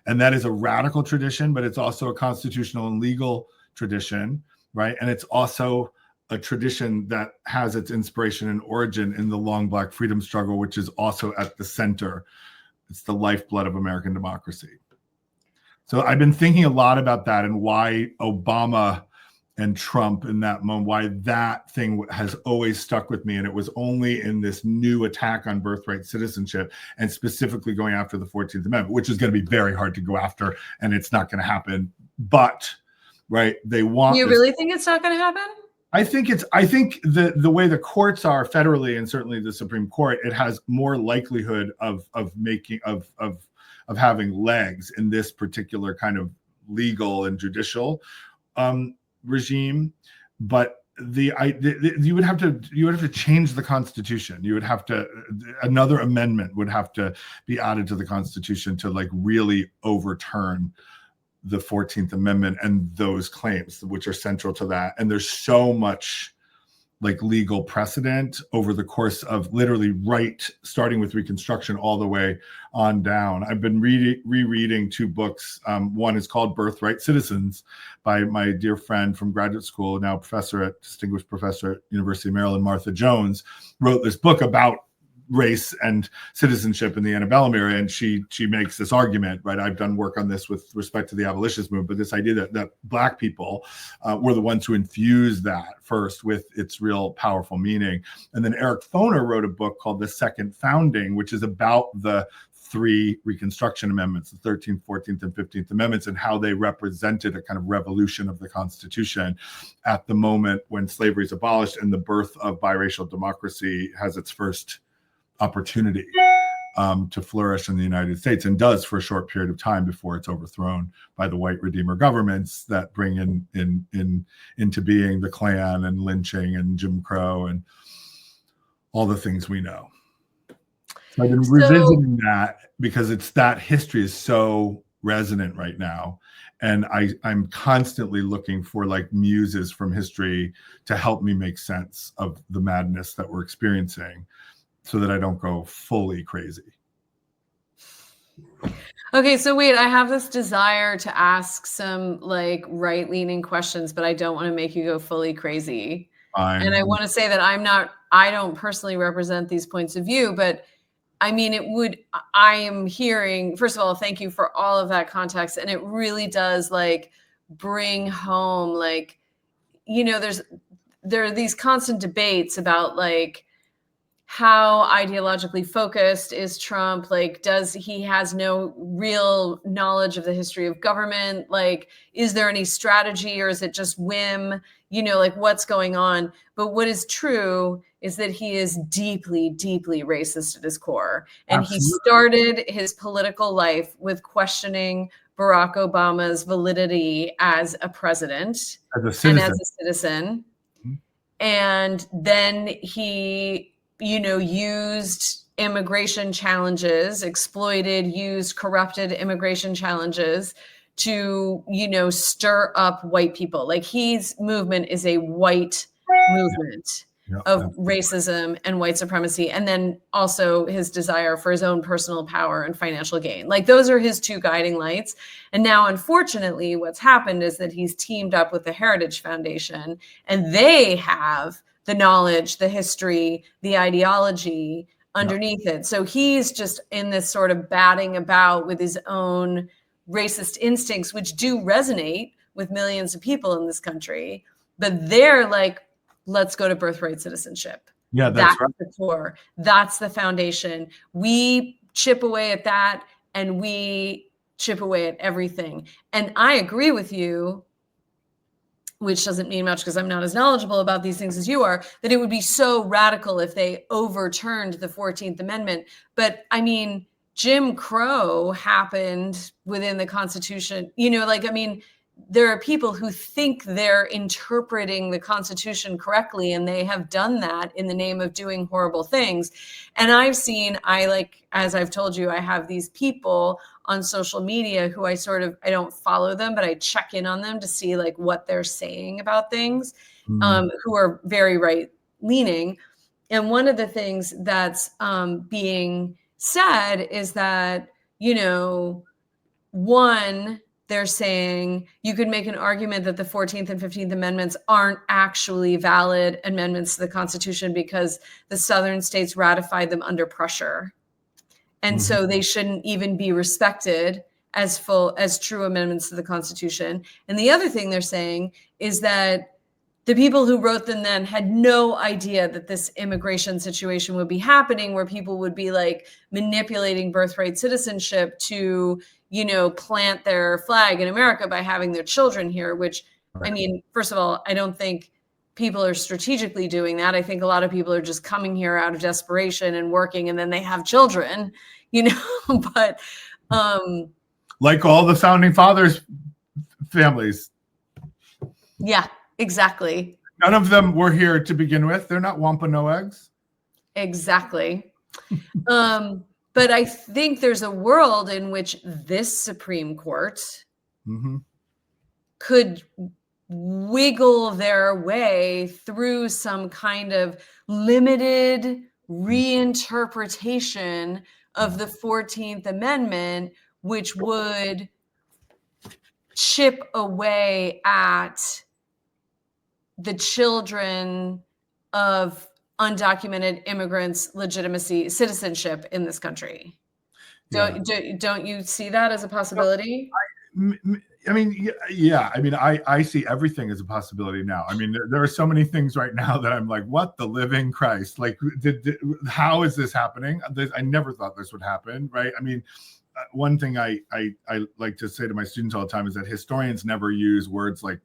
And that is a radical tradition, but it's also a constitutional and legal tradition, right? And it's also a tradition that has its inspiration and origin in the long Black freedom struggle, which is also at the center. It's the lifeblood of American democracy. So I've been thinking a lot about that and why Obama and Trump in that moment, why that thing has always stuck with me. And it was only in this new attack on birthright citizenship and specifically going after the 14th Amendment, which is going to be very hard to go after, and it's not going to happen. But, right, they want— You really think it's not going to happen? I think the way the courts are federally, and certainly the Supreme Court, it has more likelihood of having legs in this particular kind of legal and judicial regime. But you would have to change the Constitution. Another amendment would have to be added to the Constitution to, like, really overturn the 14th Amendment and those claims which are central to that. And there's so much like legal precedent over the course of literally starting with Reconstruction all the way on down. I've been rereading two books. One is called Birthright Citizens by my dear friend from graduate school, now distinguished professor at University of Maryland, Martha Jones, wrote this book about race and citizenship in the antebellum era, and she makes this argument, right? I've done work on this with respect to the abolitionist movement, but this idea that Black people were the ones who infused that first with its real powerful meaning. And then Eric Foner wrote a book called The Second Founding, which is about the three Reconstruction amendments, the 13th, 14th, and 15th amendments, and how they represented a kind of revolution of the Constitution at the moment when slavery is abolished and the birth of biracial democracy has its first opportunity to flourish in the United States, and does for a short period of time before it's overthrown by the white Redeemer governments that bring into being the Klan and lynching and Jim Crow and all the things we know. So I've been revisiting that because that history is so resonant right now. And I'm constantly looking for like muses from history to help me make sense of the madness that we're experiencing, so that I don't go fully crazy. Okay, so wait, I have this desire to ask some like right-leaning questions, but I don't want to make you go fully crazy. Fine. And I want to say that I don't personally represent these points of view, but I mean, I am hearing, first of all, thank you for all of that context. And it really does like bring home, like, you know, there are these constant debates about like, how ideologically focused is Trump? Like, he has no real knowledge of the history of government? Like, is there any strategy or is it just whim? You know, like what's going on? But what is true is that he is deeply, deeply racist at his core. And Absolutely. He started his political life with questioning Barack Obama's validity as a president and as a citizen. Mm-hmm. And then he used immigration challenges, used corrupted immigration challenges to, stir up white people. Like his movement is a white movement of racism and white supremacy. And then also his desire for his own personal power and financial gain. Like those are his two guiding lights. And now, unfortunately, what's happened is that he's teamed up with the Heritage Foundation, and they have the knowledge, the history, the ideology underneath it. So he's just in this sort of batting about with his own racist instincts, which do resonate with millions of people in this country. But they're like, let's go to birthright citizenship. Yeah, that's right. The core. That's the foundation. We chip away at that, and we chip away at everything. And I agree with you, which doesn't mean much because I'm not as knowledgeable about these things as you are, that it would be so radical if they overturned the 14th Amendment. But I mean, Jim Crow happened within the Constitution. There are people who think they're interpreting the Constitution correctly, and they have done that in the name of doing horrible things. And as I've told you, I have these people on social media who I don't follow them, but I check in on them to see like what they're saying about things, who are very right leaning. And one of the things that's being said is that, they're saying you could make an argument that the 14th and 15th Amendments aren't actually valid amendments to the Constitution because the Southern states ratified them under pressure. And so they shouldn't even be respected as true amendments to the Constitution. And the other thing they're saying is that the people who wrote them then had no idea that this immigration situation would be happening, where people would be like manipulating birthright citizenship to, plant their flag in America by having their children here, which, I mean, first of all, I don't think people are strategically doing that. I think a lot of people are just coming here out of desperation and working, and then they have children, but like all the founding fathers' families. Yeah, exactly. None of them were here to begin with. They're not Wampano eggs. Exactly. But I think there's a world in which this Supreme Court could wiggle their way through some kind of limited reinterpretation of the 14th Amendment, which would chip away at the children of undocumented immigrants' legitimacy, citizenship in this country. Don't you see that as a possibility? I mean, yeah. I mean, I see everything as a possibility now. I mean, there are so many things right now that I'm like, what the living Christ? Like, how is this happening? I never thought this would happen, right? I mean, one thing I like to say to my students all the time is that historians never use words like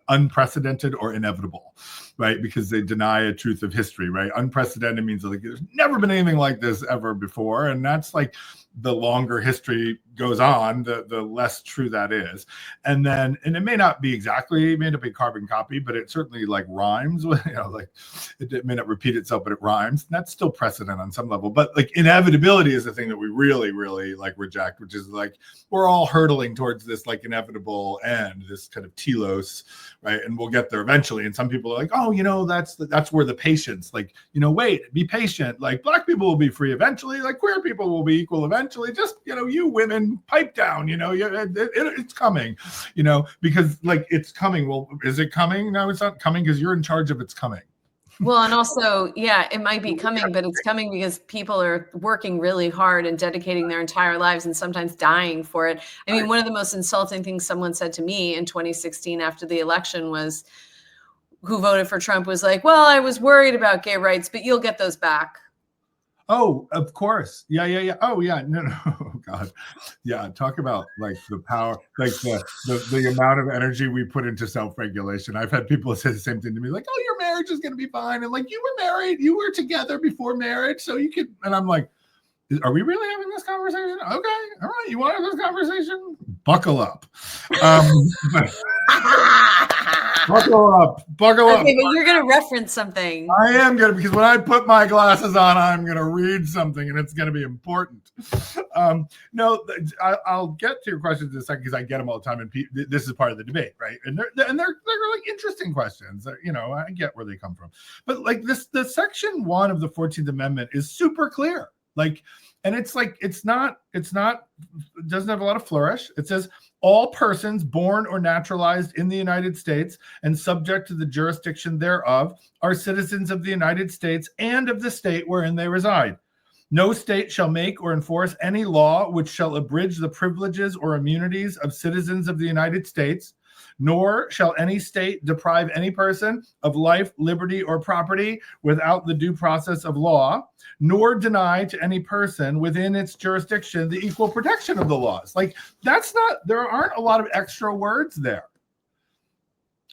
unprecedented or inevitable, right? Because they deny a truth of history, right? Unprecedented means like there's never been anything like this ever before, and that's like the longer history goes on, the less true that is. And it may not be exactly, it may not be carbon copy, but it certainly like rhymes with, like it may not repeat itself, but it rhymes. And that's still precedent on some level. But like inevitability is the thing that we really, really like reject, which is like we're all hurtling towards this like inevitable end, this kind of telos, right? And we'll get there eventually. And some people are like, oh, that's where the patience, like, wait, be patient. Like Black people will be free eventually, like queer people will be equal eventually. Just, you women pipe down, it's coming, because like it's coming. Well, is it coming? No, it's not coming because you're in charge of it's coming. Well, and also, yeah, it might be coming, but it's coming because people are working really hard and dedicating their entire lives and sometimes dying for it. I mean, one of the most insulting things someone said to me in 2016 after the election was, who voted for Trump, was like, well, I was worried about gay rights, but you'll get those back. Oh, of course. Yeah. Oh, yeah. No. Oh, God. Yeah. Talk about like the power, like the amount of energy we put into self-regulation. I've had people say the same thing to me, like, oh, your marriage is going to be fine. And like, you were married, you were together before marriage. So you could, and I'm like, are we really having this conversation? Okay. All right. You want to have this conversation? Buckle up. Buckle up. Okay, but you're going to reference something. I am going to, because when I put my glasses on, I'm going to read something and it's going to be important. No, I'll get to your questions in a second because I get them all the time. And this is part of the debate, right? And they're like interesting questions. I get where they come from. But like the section 1 of the 14th Amendment is super clear. Like, and it's like, it doesn't have a lot of flourish. It says, all persons born or naturalized in the United States and subject to the jurisdiction thereof are citizens of the United States and of the state wherein they reside. No state shall make or enforce any law which shall abridge the privileges or immunities of citizens of the United States, nor shall any state deprive any person of life, liberty, or property without the due process of law, nor deny to any person within its jurisdiction the equal protection of the laws. Like, there aren't a lot of extra words there,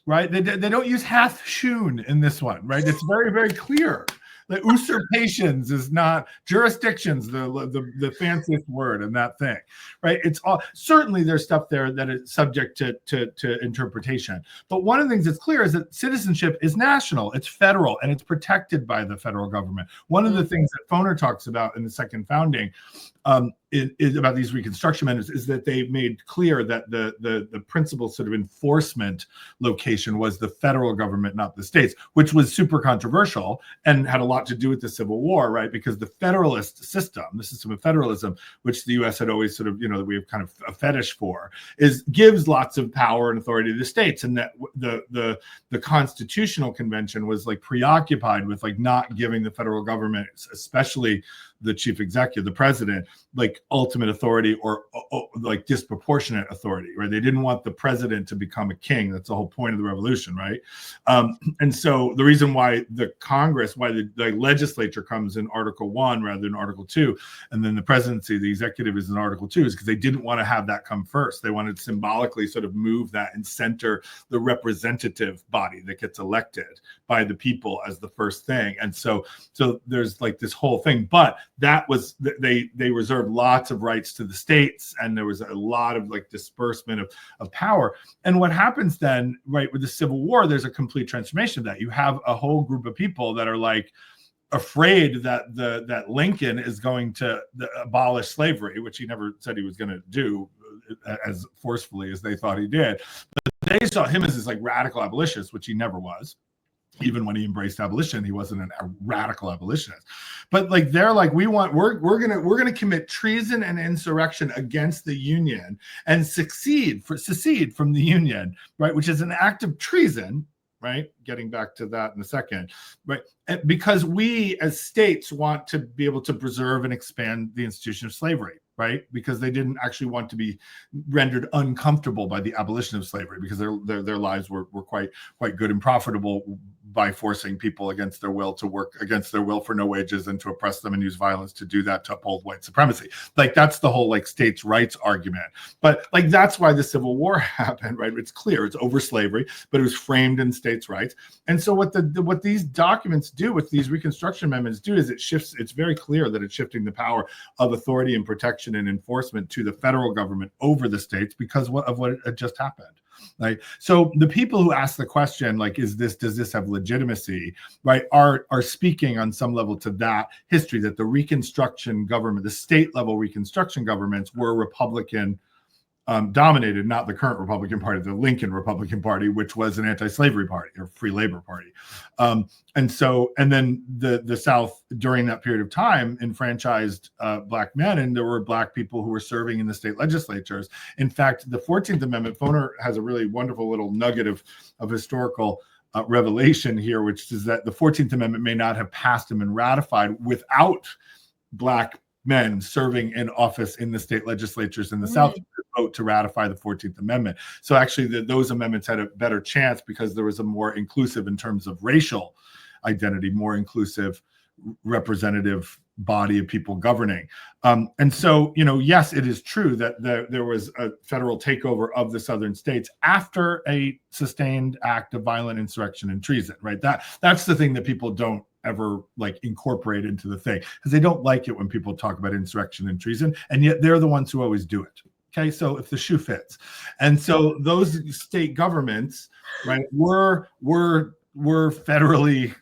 right? They don't use hath shewn in this one, right? It's very, very clear. The usurpations is not jurisdictions, the fanciest word in that thing, right? It's all, certainly there's stuff there that is subject to interpretation. But one of the things that's clear is that citizenship is national, it's federal, and it's protected by the federal government. One of the things that Foner talks about in the second founding is about these Reconstruction amendments is that they made clear that the principal sort of enforcement location was the federal government, not the states, which was super controversial and had a lot to do with the Civil War, right? Because the Federalist system, the system of federalism, which the U.S. had always sort of, that we have kind of a fetish for, gives lots of power and authority to the states, and that the Constitutional Convention was like preoccupied with like not giving the federal government, especially the chief executive, the president, like ultimate authority or like disproportionate authority, right? They didn't want the president to become a king. That's the whole point of the revolution, right? And so the reason why the Congress, why the legislature comes in Article 1 rather than Article 2, and then the presidency, the executive is in Article 2, is because they didn't want to have that come first. They wanted to symbolically sort of move that and center the representative body that gets elected by the people as the first thing. And so there's like this whole thing, but that was, they reserved lots of rights to the states, and there was a lot of like disbursement of power. And what happens then, right, with the Civil War, there's a complete transformation of that. You have a whole group of people that are like afraid that that Lincoln is going to abolish slavery, which he never said he was going to do as forcefully as they thought he did. But they saw him as this like radical abolitionist, which he never was. Even when he embraced abolition, he wasn't a radical abolitionist. But like they're like, we're gonna commit treason and insurrection against the Union and secede from the Union, right? Which is an act of treason, right? Getting back to that in a second, right? And because we as states want to be able to preserve and expand the institution of slavery, right? Because they didn't actually want to be rendered uncomfortable by the abolition of slavery, because their lives were quite good and profitable by forcing people against their will to work against their will for no wages and to oppress them and use violence to do that, to uphold white supremacy. Like that's the whole like states' rights argument. But like that's why the Civil War happened, right? It's clear it's over slavery, but it was framed in states' rights. And so what these documents do, what these Reconstruction amendments do, is it shifts. It's very clear that it's shifting the power of authority and protection and enforcement to the federal government over the states because of what had just happened. Like, so the people who ask the question, like, does this have legitimacy, right, are speaking on some level to that history, that the Reconstruction government, the state level Reconstruction governments were Republican dominated, not the current Republican Party, the Lincoln Republican Party, which was an anti-slavery party or free labor party. And then the South during that period of time enfranchised Black men, and there were Black people who were serving in the state legislatures. In fact, the 14th Amendment, Foner has a really wonderful little nugget of historical revelation here, which is that the 14th Amendment may not have passed and been ratified without Black men serving in office in the state legislatures in the South to vote to ratify the 14th Amendment. So actually those amendments had a better chance because there was a more inclusive, in terms of racial identity, more inclusive representative body of people governing. And so, yes, it is true that there was a federal takeover of the southern states after a sustained act of violent insurrection and treason, right? That's the thing that people don't ever like incorporate into the thing, because they don't like it when people talk about insurrection and treason, and yet they're the ones who always do it. Okay, so if the shoe fits. And so those state governments, right, were federally,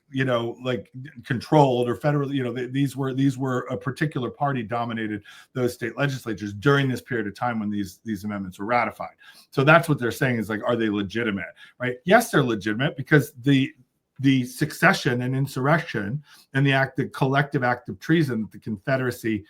like controlled, or federally, these were a particular party dominated those state legislatures during this period of time when these amendments were ratified. So that's what they're saying, is like, are they legitimate, right? Yes, they're legitimate, because the succession and insurrection and the collective act of treason that the Confederacy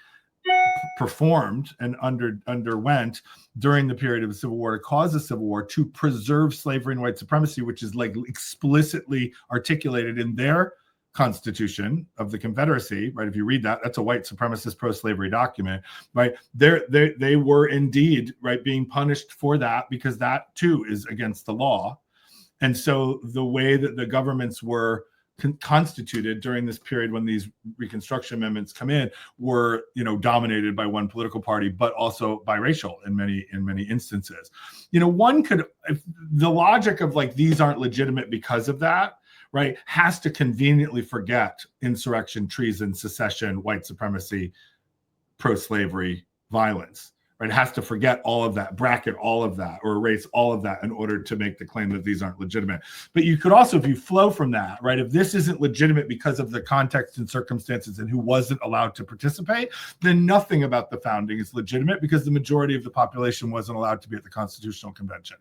performed and underwent during the period of the Civil War to cause the Civil War, to preserve slavery and white supremacy, which is like explicitly articulated in their Constitution of the Confederacy, right? If you read that, that's a white supremacist pro-slavery document, right? They were indeed, right, being punished for that, because that too is against the law. And so the way that the governments were constituted during this period when these Reconstruction amendments come in were, dominated by one political party, but also biracial in many instances. One could, if the logic of like, these aren't legitimate because of that, right, has to conveniently forget insurrection, treason, secession, white supremacy, pro-slavery violence. Right, has to forget all of that, bracket all of that, or erase all of that in order to make the claim that these aren't legitimate. But you could also, if you flow from that, right, if this isn't legitimate because of the context and circumstances and who wasn't allowed to participate, then nothing about the founding is legitimate, because the majority of the population wasn't allowed to be at the Constitutional Convention,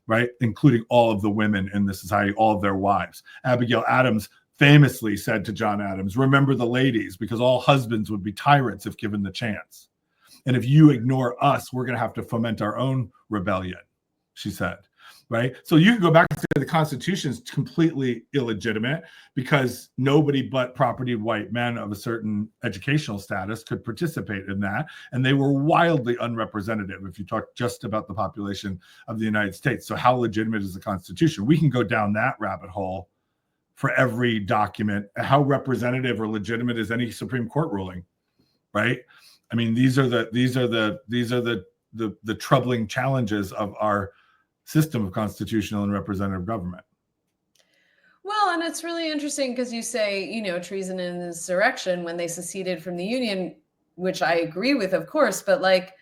right, including all of the women in the society, all of their wives. Abigail Adams famously said to John Adams, "Remember the ladies, because all husbands would be tyrants if given the chance. And if you ignore us, we're going to have to foment our own rebellion," she said, right? So you can go back and say the Constitution is completely illegitimate because nobody but property white men of a certain educational status could participate in that. And they were wildly unrepresentative if you talk just about the population of the United States. So how legitimate is the Constitution? We can go down that rabbit hole for every document. How representative or legitimate is any Supreme Court ruling, right? I mean, these are the troubling challenges of our system of constitutional and representative government. Well, and it's really interesting because you say, treason and insurrection when they seceded from the Union, which I agree with, of course, but like,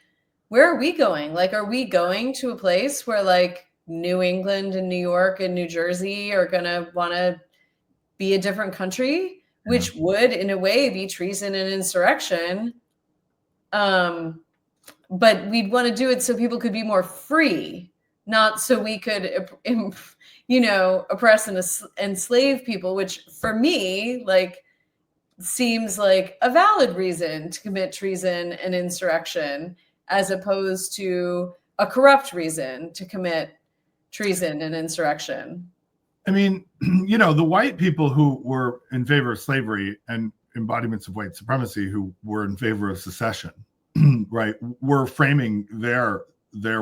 where are we going? Like, are we going to a place where like New England and New York and New Jersey are going to want to be a different country, which would in a way be treason and insurrection? But we'd want to do it so people could be more free, not so we could, oppress and enslave people, which for me, like, seems like a valid reason to commit treason and insurrection, as opposed to a corrupt reason to commit treason and insurrection. I mean, the white people who were in favor of slavery and embodiments of white supremacy, who were in favor of secession, right, were framing their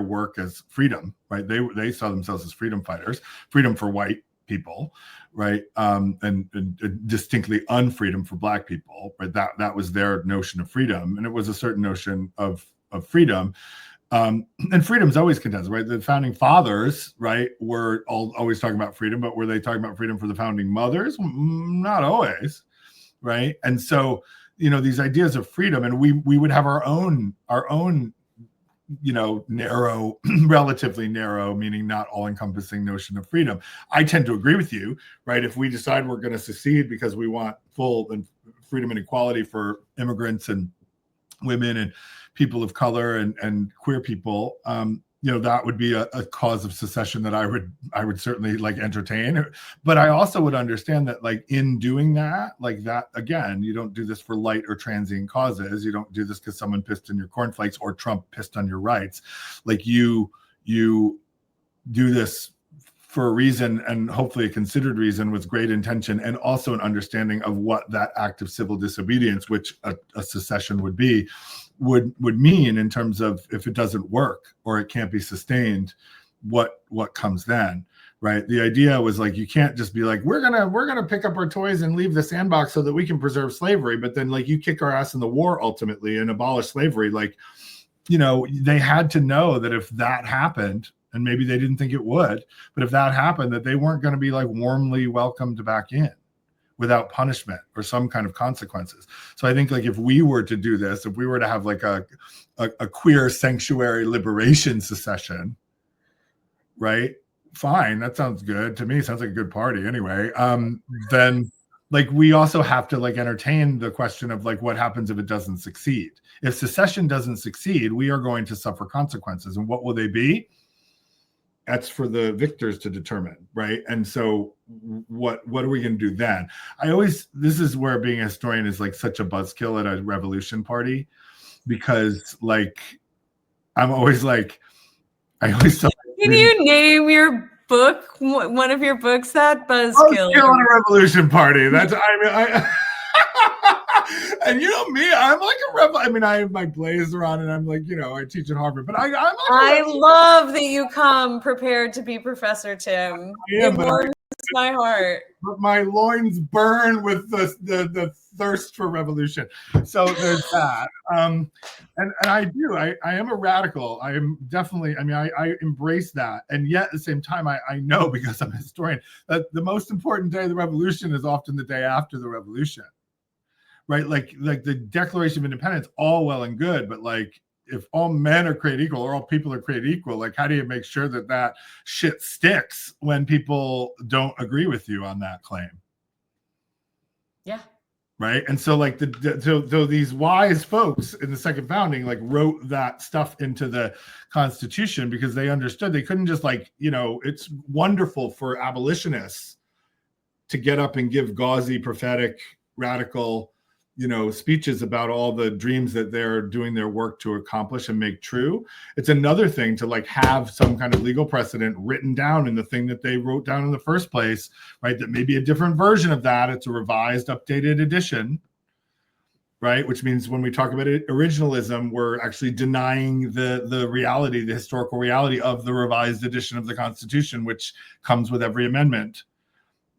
work as freedom, right? They saw themselves as freedom fighters, freedom for white people, right, and distinctly unfreedom for Black people, right? That was their notion of freedom, and it was a certain notion of freedom. And freedom's always contested, right? The founding fathers, right, were always talking about freedom, but were they talking about freedom for the founding mothers? Not always, right? And so, these ideas of freedom, and we would have our own, narrow, relatively narrow, meaning not all-encompassing notion of freedom. I tend to agree with you, right? If we decide we're going to secede because we want full and freedom and equality for immigrants and women and people of color and queer people, that would be a cause of secession that I would certainly like entertain. But I also would understand that, like, in doing that, like that, again, you don't do this for light or transient causes. You don't do this because someone pissed in your cornflakes or Trump pissed on your rights. Like, you do this for a reason, and hopefully a considered reason, with great intention, and also an understanding of what that act of civil disobedience, which a secession would be, would mean in terms of, if it doesn't work or it can't be sustained, what comes then, right? The idea was, like, you can't just be like, we're gonna pick up our toys and leave the sandbox so that we can preserve slavery, but then, like, you kick our ass in the war ultimately and abolish slavery. Like, they had to know that if that happened, and maybe they didn't think it would, but if that happened, that they weren't going to be, like, warmly welcomed back in without punishment or some kind of consequences. So I think, like, if we were to do this, if we were to have like a queer sanctuary liberation secession, right? Fine, that sounds good to me. Sounds like a good party anyway. Then, like, we also have to, like, entertain the question of, like, what happens if it doesn't succeed? If secession doesn't succeed, we are going to suffer consequences, and what will they be? That's for the victors to determine, right? And so what are we going to do then? This is where being a historian is, like, such a buzzkill at a revolution party, because, like, I'm always like, I always tell, can you name your book, one of your books, that buzzkill? Buzzkill at a revolution party. That's, and me, I'm like a rebel. I mean, I have my blazer on, and I'm like, I teach at Harvard, but I'm like, I love that you come prepared to be Professor Tim. It warms my heart. But my loins burn with the thirst for revolution. So there's that. And I am a radical. I am definitely, I embrace that. And yet at the same time, I know, because I'm a historian, that the most important day of the revolution is often the day after the revolution. Right, like the Declaration of Independence, all well and good, but, like, if all men are created equal, or all people are created equal, like, how do you make sure that shit sticks when people don't agree with you on that claim? Yeah. Right, and so, like, so these wise folks in the second founding, like, wrote that stuff into the Constitution because they understood they couldn't just, like, it's wonderful for abolitionists to get up and give gauzy, prophetic, radical, speeches about all the dreams that they're doing their work to accomplish and make true. It's another thing to, like, have some kind of legal precedent written down in the thing that they wrote down in the first place, right? That may be a different version of that. It's a revised, updated edition, right? Which means when we talk about originalism, we're actually denying the reality, the historical reality of the revised edition of the Constitution, which comes with every amendment.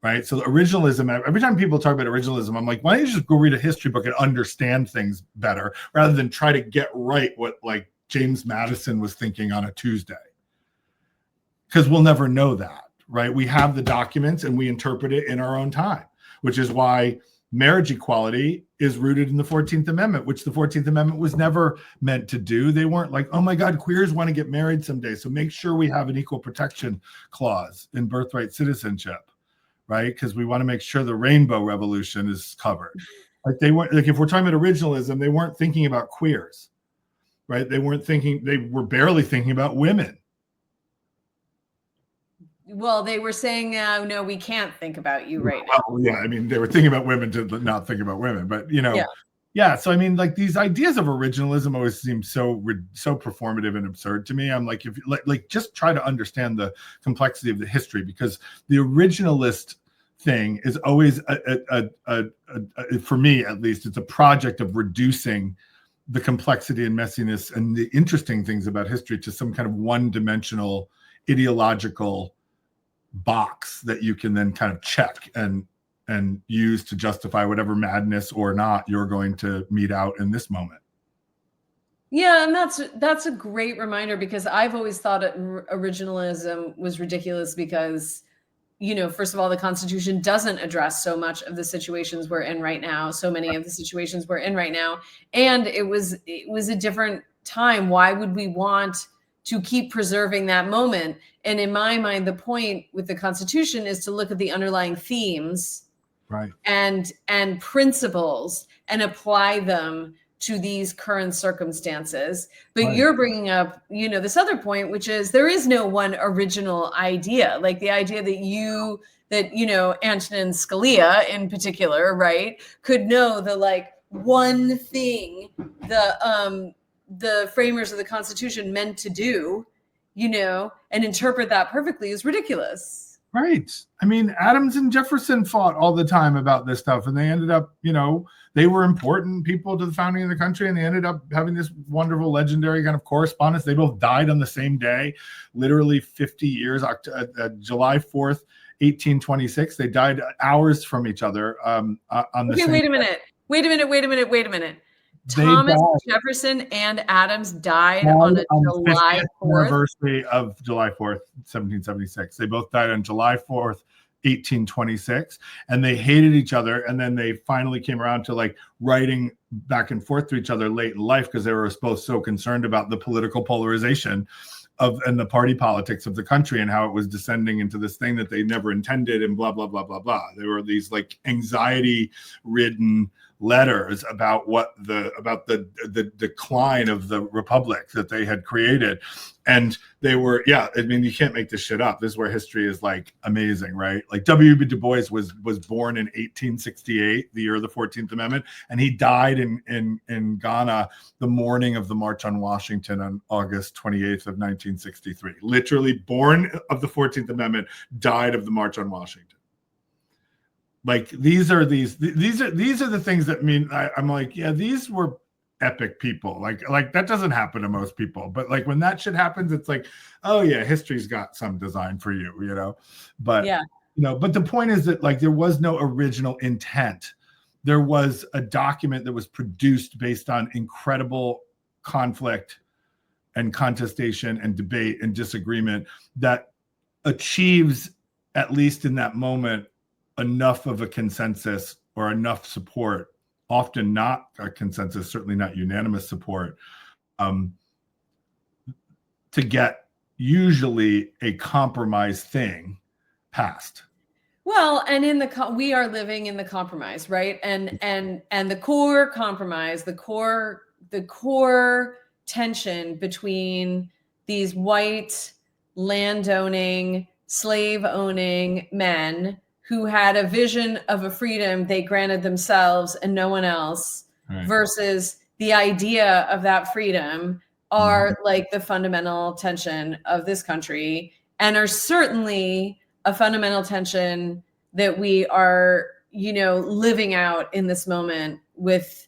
Right. So originalism, every time people talk about originalism, I'm like, why don't you just go read a history book and understand things better rather than try to get right what, like, James Madison was thinking on a Tuesday? Because we'll never know that. Right. We have the documents and we interpret it in our own time, which is why marriage equality is rooted in the 14th Amendment, which the 14th Amendment was never meant to do. They weren't like, oh my God, queers want to get married someday, so make sure we have an equal protection clause in birthright citizenship. Right, because we want to make sure the rainbow revolution is covered. Like, they weren't, like, if we're talking about originalism, they weren't thinking about queers, right? They were barely thinking about women, Well, they were saying, no, we can't think about you right now. Well, yeah, I mean, they were thinking about women to not think about women, but yeah. So I mean, like these ideas of originalism always seem so performative and absurd to me. I'm like, if like just try to understand the complexity of the history, because the originalist thing is always for me at least, it's a project of reducing the complexity and messiness and the interesting things about history to some kind of one-dimensional ideological box that you can then kind of check and use to justify whatever madness or not you're going to mete out in this moment. Yeah, and that's a great reminder, because I've always thought originalism was ridiculous because, first of all, the Constitution doesn't address so much of the situations we're in right now, so many of the situations we're in right now, and it was a different time. Why would we want to keep preserving that moment? And in my mind, the point with the Constitution is to look at the underlying themes, right, and principles, and apply them to these current circumstances. But right. You're bringing up, this other point, which is there is no one original idea. Like the idea that Antonin Scalia in particular, right, could know the like one thing the framers of the Constitution meant to do, and interpret that perfectly is ridiculous. Right. I mean, Adams and Jefferson fought all the time about this stuff, and they ended up, they were important people to the founding of the country, and they ended up having this wonderful, legendary kind of correspondence. They both died on the same day, literally 50 years, July 4th, 1826. They died hours from each other on the same day. Wait a minute. Thomas Jefferson and Adams died on July 4th. Anniversary of July 4th, 1776. They both died on July 4th, 1826, and they hated each other. And then they finally came around to like writing back and forth to each other late in life, because they were both so concerned about the political polarization and the party politics of the country, and how it was descending into this thing that they never intended, and blah, blah, blah, blah, blah. There were these like anxiety ridden letters about the decline of the republic that they had created. And they were, I mean, you can't make this shit up. This is where history is like amazing, right? Like W.B. Du Bois was born in 1868, the year of the 14th Amendment, and he died in Ghana the morning of the March on Washington on August 28th of 1963. Literally born of the 14th Amendment, died of the March on Washington. Like these are the things that mean I'm like, yeah, these were epic people. Like that doesn't happen to most people. But like when that shit happens, it's like, oh yeah, history's got some design for you, But but the point is that like there was no original intent. There was a document that was produced based on incredible conflict and contestation and debate and disagreement that achieves, at least in that moment, enough of a consensus or enough support, often not a consensus, certainly not unanimous support, to get usually a compromise thing passed. Well, and we are living in the compromise, right? And the core compromise, the core tension between these white landowning, slave-owning men who had a vision of a freedom they granted themselves and no one else, right, versus the idea of that freedom are like the fundamental tension of this country, and are certainly a fundamental tension that we are, living out in this moment with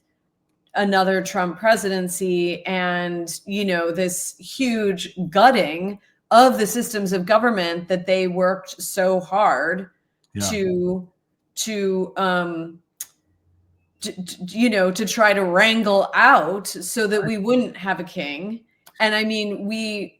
another Trump presidency and, this huge gutting of the systems of government that they worked so hard to try to wrangle out so that we wouldn't have a king. And I mean, we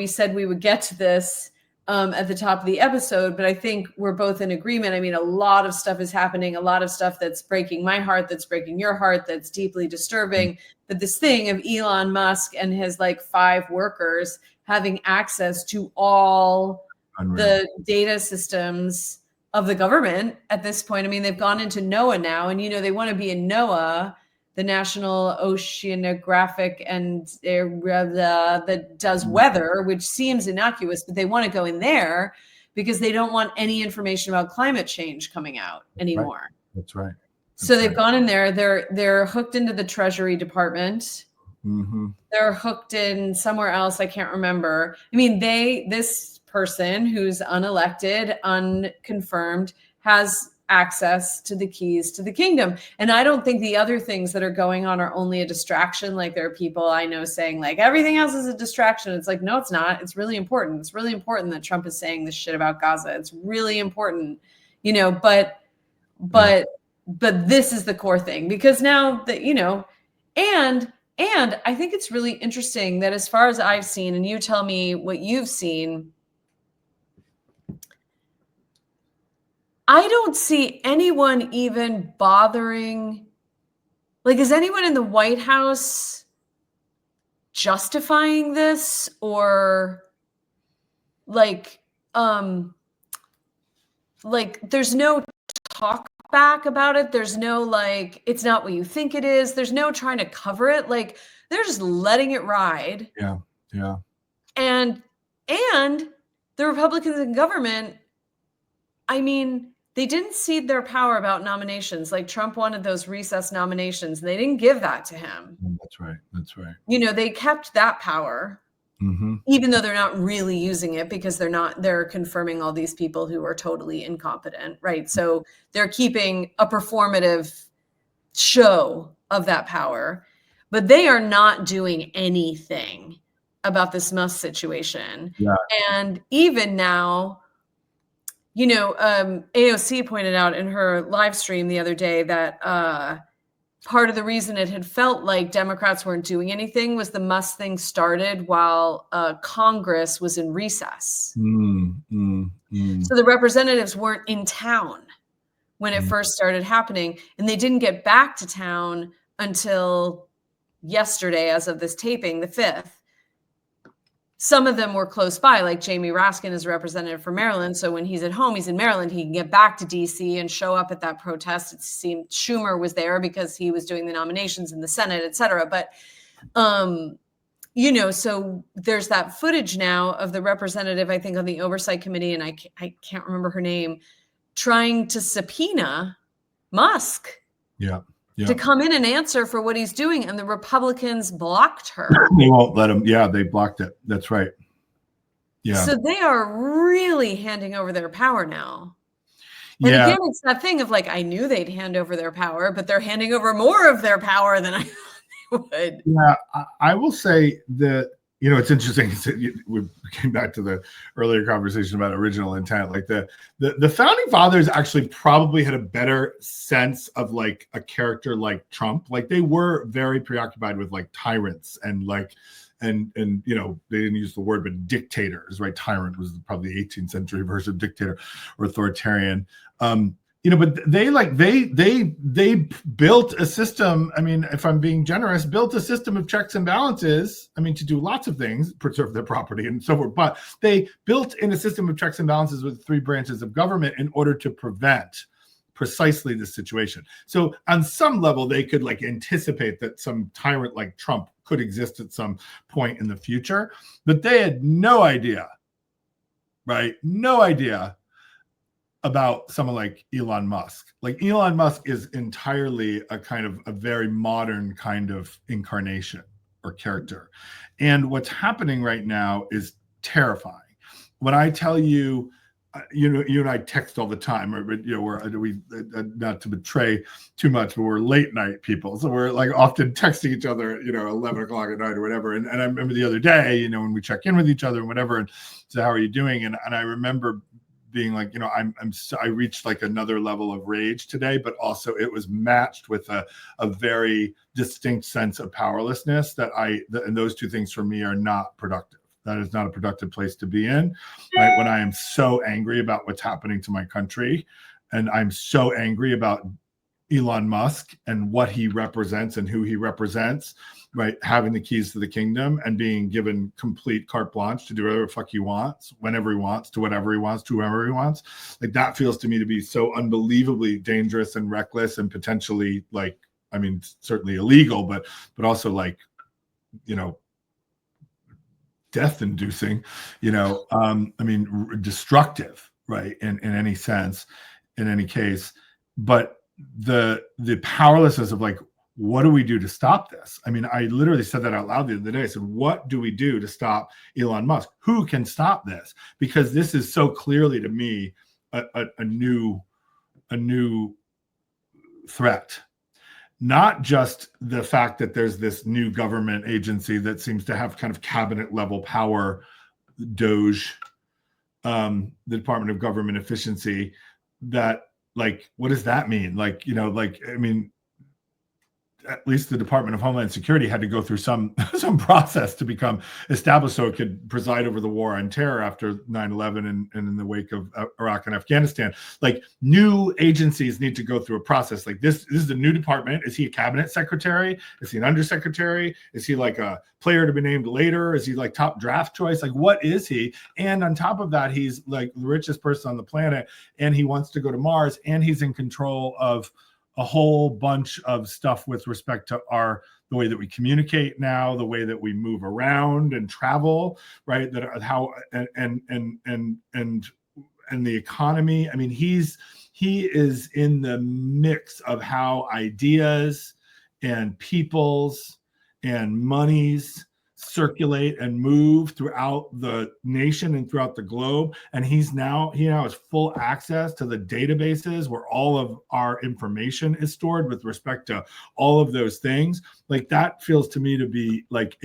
said we would get to this at the top of the episode, but I think we're both in agreement. I mean, a lot of stuff is happening, a lot of stuff that's breaking my heart, that's breaking your heart, that's deeply disturbing. But this thing of Elon Musk and his like 5 workers having access to all the data systems of the government at this point. I mean, they've gone into NOAA now, and they want to be in NOAA, the National Oceanographic and that does weather, which seems innocuous, but they want to go in there because they don't want any information about climate change coming out anymore. Right. That's right. So they've gone in there. They're hooked into the Treasury Department. Mm-hmm. They're hooked in somewhere else. I can't remember. I mean, this person who's unelected, unconfirmed, has access to the keys to the kingdom. And I don't think the other things that are going on are only a distraction. Like there are people I know saying like everything else is a distraction. It's like, no, it's not. It's really important. It's really important that Trump is saying this shit about Gaza. It's really important, you know, but this is the core thing, because now that, you know, and I think it's really interesting that as far as I've seen, and you tell me what you've seen, I don't see anyone even bothering. Like, is anyone in the White House justifying this, or like there's no talk back about it? There's no like, it's not what you think it is. There's no trying to cover it. Like they're just letting it ride. Yeah. And the Republicans in government, I mean, they didn't cede their power about nominations. Like Trump wanted those recess nominations, and they didn't give that to him. That's right. You know, they kept that power, even though they're not really using it, because they're confirming all these people who are totally incompetent, right? So they're keeping a performative show of that power, but they are not doing anything about this Musk situation. Yeah. And even now, you know, AOC pointed out in her live stream the other day that part of the reason it had felt like Democrats weren't doing anything was the Musk thing started while Congress was in recess. So the representatives weren't in town when it first started happening, and they didn't get back to town until yesterday, as of this taping, the 5th. Some of them were close by, like Jamie Raskin is a representative for Maryland. So when he's at home, he's in Maryland, he can get back to DC and show up at that protest. It seemed Schumer was there because he was doing the nominations in the Senate, et cetera. But, you know, so there's that footage now of the representative, I think, on the Oversight Committee, and I can't remember her name, trying to subpoena Musk. Yeah. To come in and answer for what he's doing. And the Republicans blocked her. They won't let him. Yeah, they blocked it. That's right. Yeah. So they are really handing over their power now. And again, it's that thing of like, I knew they'd hand over their power, but they're handing over more of their power than I thought they would. Yeah, I will say that, you know, it's interesting. We came back to the earlier conversation about original intent. Like the founding fathers actually probably had a better sense of like a character like Trump. Like they were very preoccupied with like tyrants and like, and you know, they didn't use the word, but dictators, right? Tyrant was probably the 18th century version of dictator or authoritarian. You know, but they built a system. I mean, if I'm being generous, built a system of checks and balances. I mean, to do lots of things, preserve their property and so forth. But they built in a system of checks and balances with 3 branches of government in order to prevent precisely this situation. So on some level, they could like anticipate that some tyrant like Trump could exist at some point in the future, but they had no idea, right? No idea about someone like Elon Musk. Like Elon Musk is entirely a kind of a very modern kind of incarnation or character. And what's happening right now is terrifying. When I tell you, you know, you and I text all the time, or, you know, we not to betray too much, but we're late night people. So we're like often texting each other, you know, 11 o'clock at night or whatever. And I remember the other day, you know, when we check in with each other and whatever, and so how are you doing? And I remember being like, you know, I reached like another level of rage today, but also it was matched with a very distinct sense of powerlessness and those two things for me are not productive. That is not a productive place to be in, right? When I am so angry about what's happening to my country, and I'm so angry about Elon Musk and what he represents and who he represents, right? Having the keys to the kingdom and being given complete carte blanche to do whatever the fuck he wants, whenever he wants, to whatever he wants, to whoever he wants. Like that feels to me to be so unbelievably dangerous and reckless and potentially like, I mean, certainly illegal, but also like, you know, death-inducing, I mean, destructive, right? In any sense, in any case. But the powerlessness of like, what do we do to stop this? I mean, I literally said that out loud the other day. I said, what do we do to stop Elon Musk? Who can stop this? Because this is so clearly to me a new threat. Not just the fact that there's this new government agency that seems to have kind of cabinet level power, DOGE, the Department of Government Efficiency, that like, what does that mean? Like, I mean, at least the Department of Homeland Security had to go through some process to become established so it could preside over the war on terror after 9/11 and in the wake of Iraq and Afghanistan. Like, new agencies need to go through a process. Like this is a new department. Is he a cabinet secretary? Is he an undersecretary? Is he like a player to be named later? Is he like top draft choice? Like, what is he? And on top of that, he's like the richest person on the planet, and he wants to go to Mars, and he's in control of a whole bunch of stuff with respect to the way that we communicate now, the way that we move around and travel, right? That how and the economy. I mean, he is in the mix of how ideas and peoples and monies circulate and move throughout the nation and throughout the globe. And he now has full access to the databases where all of our information is stored with respect to all of those things. Like, that feels to me to be like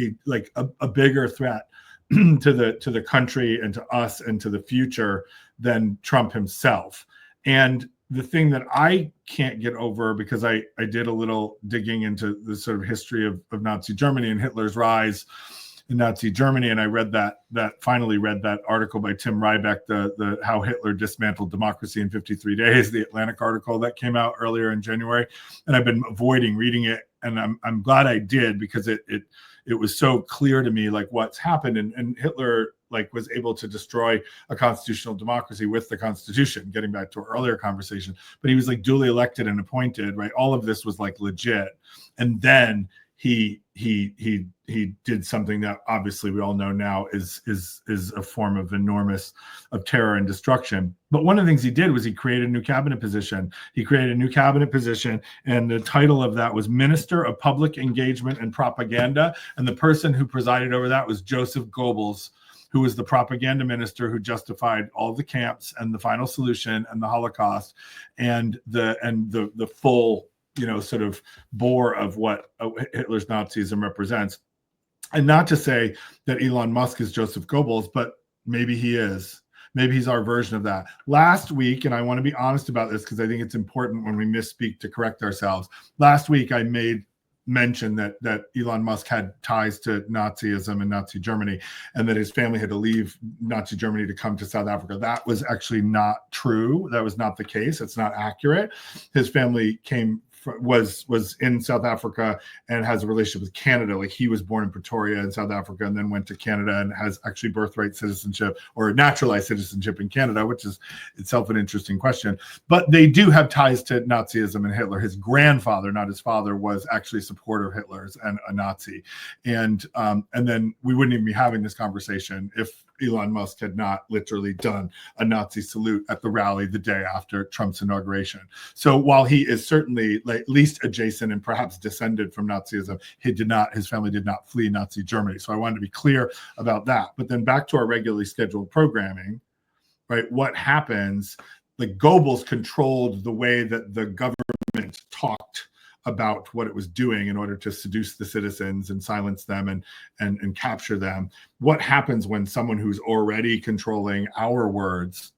a bigger threat to the country and to us and to the future than Trump himself. And the thing that I can't get over, because I did a little digging into the sort of history of Nazi Germany and Hitler's rise in Nazi Germany, and I finally read that article by Tim Rybeck, the How Hitler Dismantled Democracy in 53 Days, the Atlantic article that came out earlier in January, and I've been avoiding reading it, and I'm glad I did, because it was so clear to me like what's happened, and Hitler like was able to destroy a constitutional democracy with the Constitution, getting back to our earlier conversation. But he was like duly elected and appointed, right? All of this was like legit. And then he did something that obviously we all know now is a form of enormous of terror and destruction. But one of the things he did was he created a new cabinet position. And the title of that was Minister of Public Engagement and Propaganda. And the person who presided over that was Joseph Goebbels, who was the propaganda minister who justified all the camps and the final solution and the Holocaust and the full, sort of bore of what Hitler's Nazism represents. And not to say that Elon Musk is Joseph Goebbels, but maybe he is. Maybe he's our version of that. Last week, and I want to be honest about this because I think it's important when we misspeak to correct ourselves. Last week, I made mention that Elon Musk had ties to Nazism and Nazi Germany, and that his family had to leave Nazi Germany to come to South Africa. That was actually not true. That was not the case. It's not accurate. His family was in South Africa and has a relationship with Canada. Like, he was born in Pretoria in South Africa and then went to Canada and has actually birthright citizenship or naturalized citizenship in Canada, which is itself an interesting question. But they do have ties to Nazism and Hitler. His grandfather, not his father, was actually a supporter of Hitler's and a Nazi. And then we wouldn't even be having this conversation if Elon Musk had not literally done a Nazi salute at the rally the day after Trump's inauguration. So while he is certainly at least adjacent and perhaps descended from Nazism, his family did not flee Nazi Germany. So I wanted to be clear about that. But then back to our regularly scheduled programming, right? What happens? Like, Goebbels controlled the way that the government talked about what it was doing in order to seduce the citizens and silence them and capture them. What happens when someone who's already controlling our words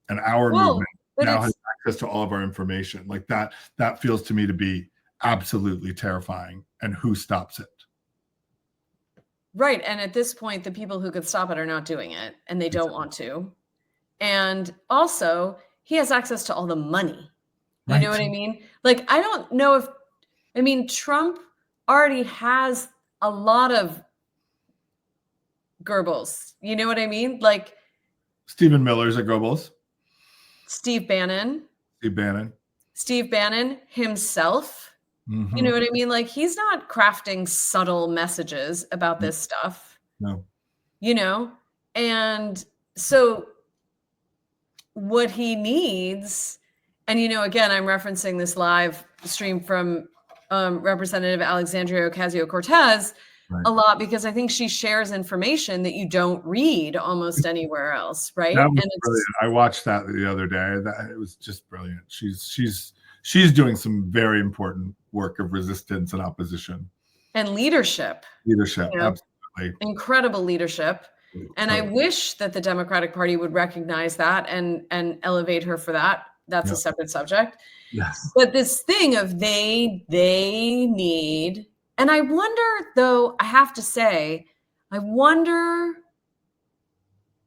and our movement now has access to all of our information? Like, that feels to me to be absolutely terrifying. And who stops it? Right. And at this point, the people who could stop it are not doing it, and they don't want to. And also, he has access to all the money. You know what I mean? Like, I don't know Trump already has a lot of Goebbels. You know what I mean? Like, Stephen Miller's a Goebbels. Steve Bannon himself. Mm-hmm. You know what I mean? Like, he's not crafting subtle messages about this stuff. No. And so what he needs, and again, I'm referencing this live stream from Representative Alexandria Ocasio-Cortez a lot, because I think she shares information that you don't read almost anywhere else, right? That was brilliant. I watched that the other day. It was just brilliant. She's doing some very important work of resistance and opposition and leadership. Absolutely. Incredible leadership. And I wish that the Democratic Party would recognize that and elevate her for that. That's a separate subject. Yes. But this thing of they need, and I wonder, though, I have to say,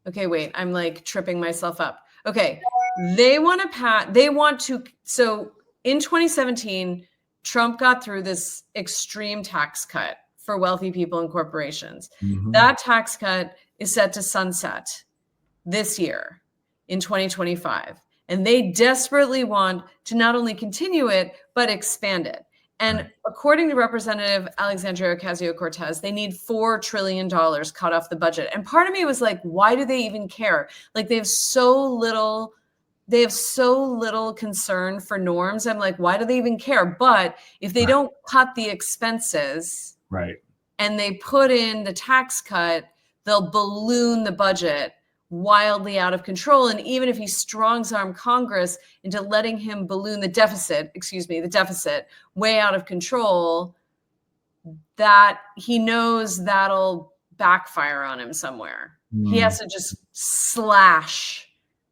okay, wait, I'm like tripping myself up. Okay, so in 2017, Trump got through this extreme tax cut for wealthy people and corporations. Mm-hmm. That tax cut is set to sunset this year in 2025. And they desperately want to not only continue it, but expand it. And according to Representative Alexandria Ocasio-Cortez, they need $4 trillion cut off the budget. And part of me was like, why do they even care? Like, they have so little concern for norms. I'm like, why do they even care? But if they don't cut the expenses, and they put in the tax cut, they'll balloon the budget wildly out of control. And even if he strongs arm Congress into letting him balloon the deficit way out of control, that he knows that'll backfire on him somewhere. He has to just slash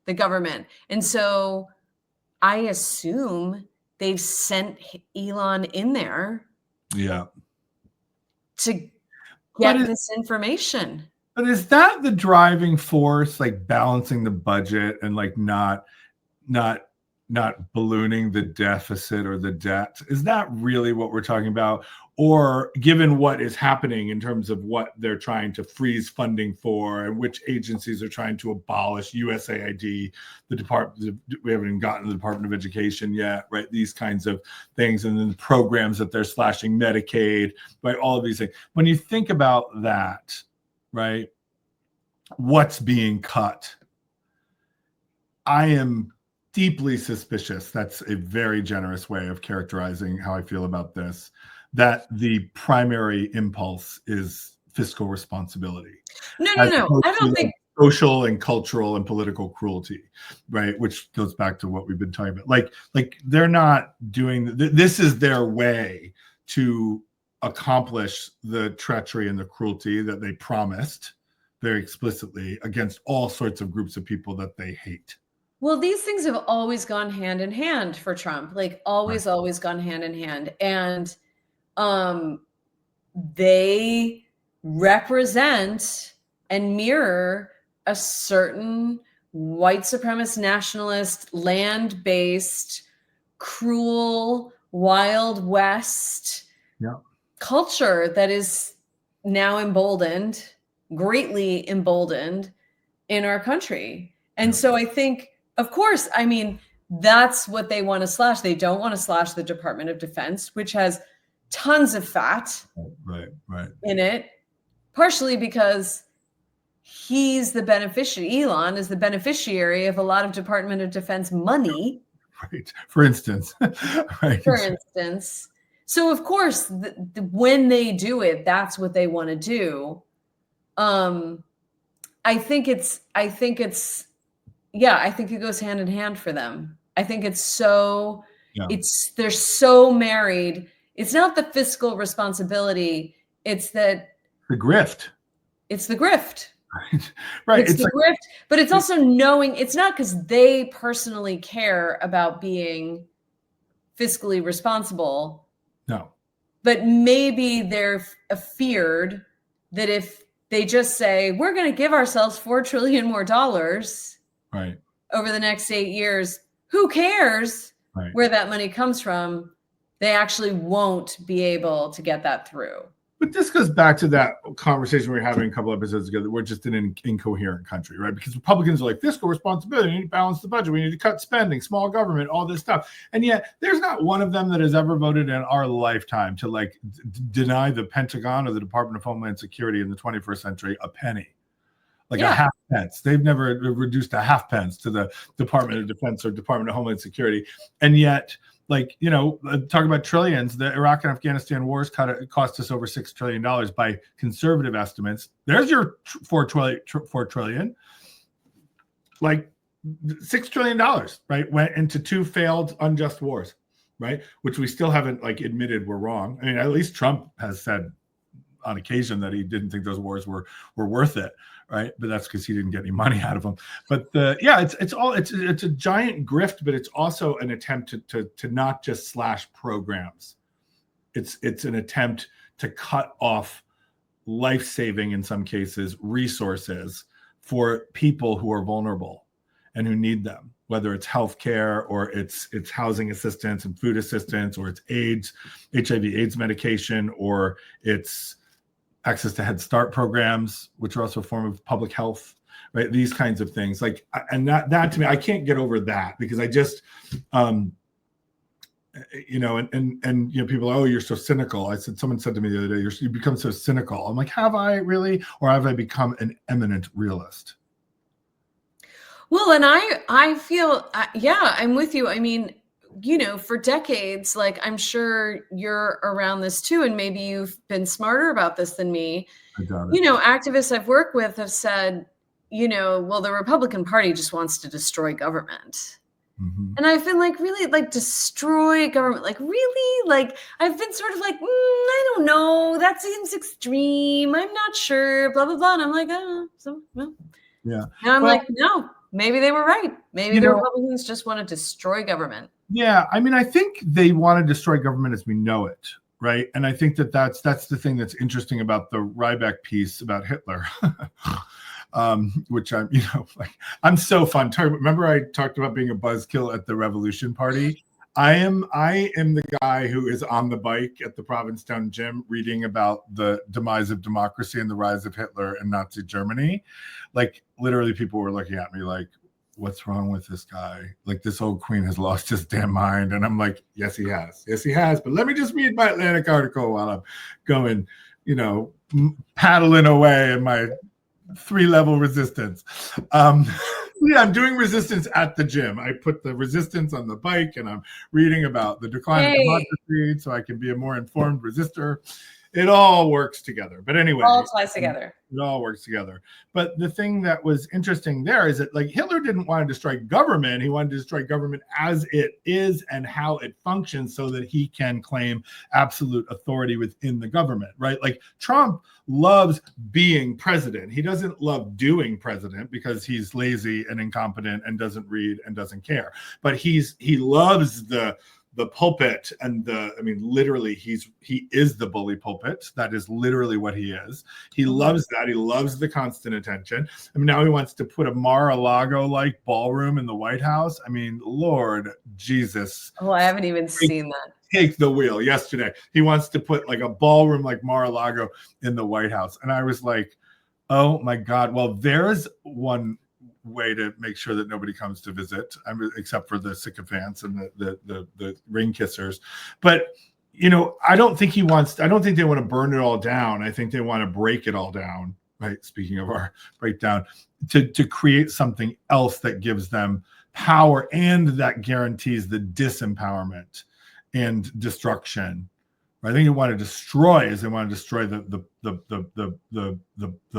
the government. And so I assume they've sent Elon in there to get this information. But is that the driving force, like balancing the budget and like not ballooning the deficit or the debt? Is that really what we're talking about? Or given what is happening in terms of what they're trying to freeze funding for and which agencies are trying to abolish USAID, we haven't even gotten the Department of Education yet, right? These kinds of things. And then the programs that they're slashing, Medicaid, right? All of these things. When you think about that, right? What's being cut? I am deeply suspicious. That's a very generous way of characterizing how I feel about this, that the primary impulse is fiscal responsibility. No. I don't think social and cultural and political cruelty, right? Which goes back to what we've been talking about. Like they're not doing this is their way to accomplish the treachery and the cruelty that they promised very explicitly against all sorts of groups of people that they hate. Well, these things have always gone hand in hand for Trump, like always gone hand in hand. And they represent and mirror a certain white supremacist, nationalist, land-based, cruel, Wild West culture that is now greatly emboldened in our country. And so I think, of course, I mean, that's what they want to slash. They don't want to slash the Department of Defense, which has tons of fat in it, partially because he's the beneficiary. Elon is the beneficiary of a lot of Department of Defense money. Right. For instance. For instance. So, of course, when they do it, that's what they want to do. I think it goes hand in hand for them. I think they're so married. It's not the fiscal responsibility. It's the grift. It's the grift. Right. It's the grift, but it's also knowing it's not because they personally care about being fiscally responsible. No. But maybe they're feared that if they just say, we're going to give ourselves $4 trillion more over the next 8 years, who cares where that money comes from? They actually won't be able to get that through. But this goes back to that conversation we were having a couple episodes ago that we're just in an incoherent country, right? Because Republicans are like, fiscal responsibility, we need to balance the budget, we need to cut spending, small government, all this stuff. And yet there's not one of them that has ever voted in our lifetime to like deny the Pentagon or the Department of Homeland Security in the 21st century a penny. Like a half pence. They've never reduced a half pence to the Department of Defense or Department of Homeland Security. And yet, like, you know, talk about trillions. The Iraq and Afghanistan wars cost us over $6 trillion by conservative estimates. There's your $4 trillion. Like $6 trillion, right, went into 2 failed unjust wars, right, which we still haven't like admitted were wrong. I mean, at least Trump has said on occasion that he didn't think those wars were worth it, right? But that's because he didn't get any money out of them. But it's a giant grift, but it's also an attempt to not just slash programs. It's an attempt to cut off life-saving, in some cases, resources for people who are vulnerable and who need them, whether it's healthcare or it's housing assistance and food assistance, or it's HIV/AIDS medication, or it's access to Head Start programs, which are also a form of public health, right? These kinds of things. Like, and that to me, I can't get over that, because I just, you know, and you know, people, oh, you're so cynical. Someone said to me the other day, you become so cynical. I'm like, have I really? Or have I become an eminent realist? Well, and I feel, yeah, I'm with you. I mean, you know, for decades, like, I'm sure you're around this too, and maybe you've been smarter about this than me. I doubt it. You know, activists I've worked with have said, you know, well, the Republican Party just wants to destroy government. Mm-hmm. And I've been like, really, like, destroy government? Like, really? Like, I've been sort of like, I don't know. That seems extreme. I'm not sure, blah, blah, blah. And I'm like, oh, so, well. Yeah. And I'm like, no, maybe they were right. Maybe the Republicans just want to destroy government. Yeah, I mean, I think they want to destroy government as we know it, right? And I think that's the thing that's interesting about the Ryback piece about Hitler, which I'm so fun. Remember I talked about being a buzzkill at the Revolution Party? I am the guy who is on the bike at the Provincetown gym reading about the demise of democracy and the rise of Hitler and Nazi Germany. Like, literally, people were looking at me like, what's wrong with this guy? Like, this old queen has lost his damn mind. And I'm like, yes, he has. Yes, he has. But let me just read my Atlantic article while I'm going, you know, paddling away in my 3-level resistance. Yeah, I'm doing resistance at the gym. I put the resistance on the bike and I'm reading about the decline of democracy so I can be a more informed resistor. It all works together. But anyway, all ties together. It all works together. But the thing that was interesting there is that, like, Hitler didn't want to destroy government. He wanted to destroy government as it is and how it functions so that he can claim absolute authority within the government, right? Like, Trump loves being president. He doesn't love doing president because he's lazy and incompetent and doesn't read and doesn't care. But he loves the pulpit and literally he is the bully pulpit. That is literally what he is. He loves that. He loves the constant attention. I mean, now he wants to put a Mar-a-Lago like ballroom in the White House. I mean, Lord Jesus. Oh, I haven't even seen that. Take the wheel. Yesterday, he wants to put like a ballroom like Mar-a-Lago in the White House. And I was like, oh my God. Well, there's one way to make sure that nobody comes to visit, except for the sycophants and the ring kissers. But, you know, I don't think they want to burn it all down. I think they want to break it all down, right? Speaking of our breakdown, to create something else that gives them power and that guarantees the disempowerment and destruction. I think they want to destroy the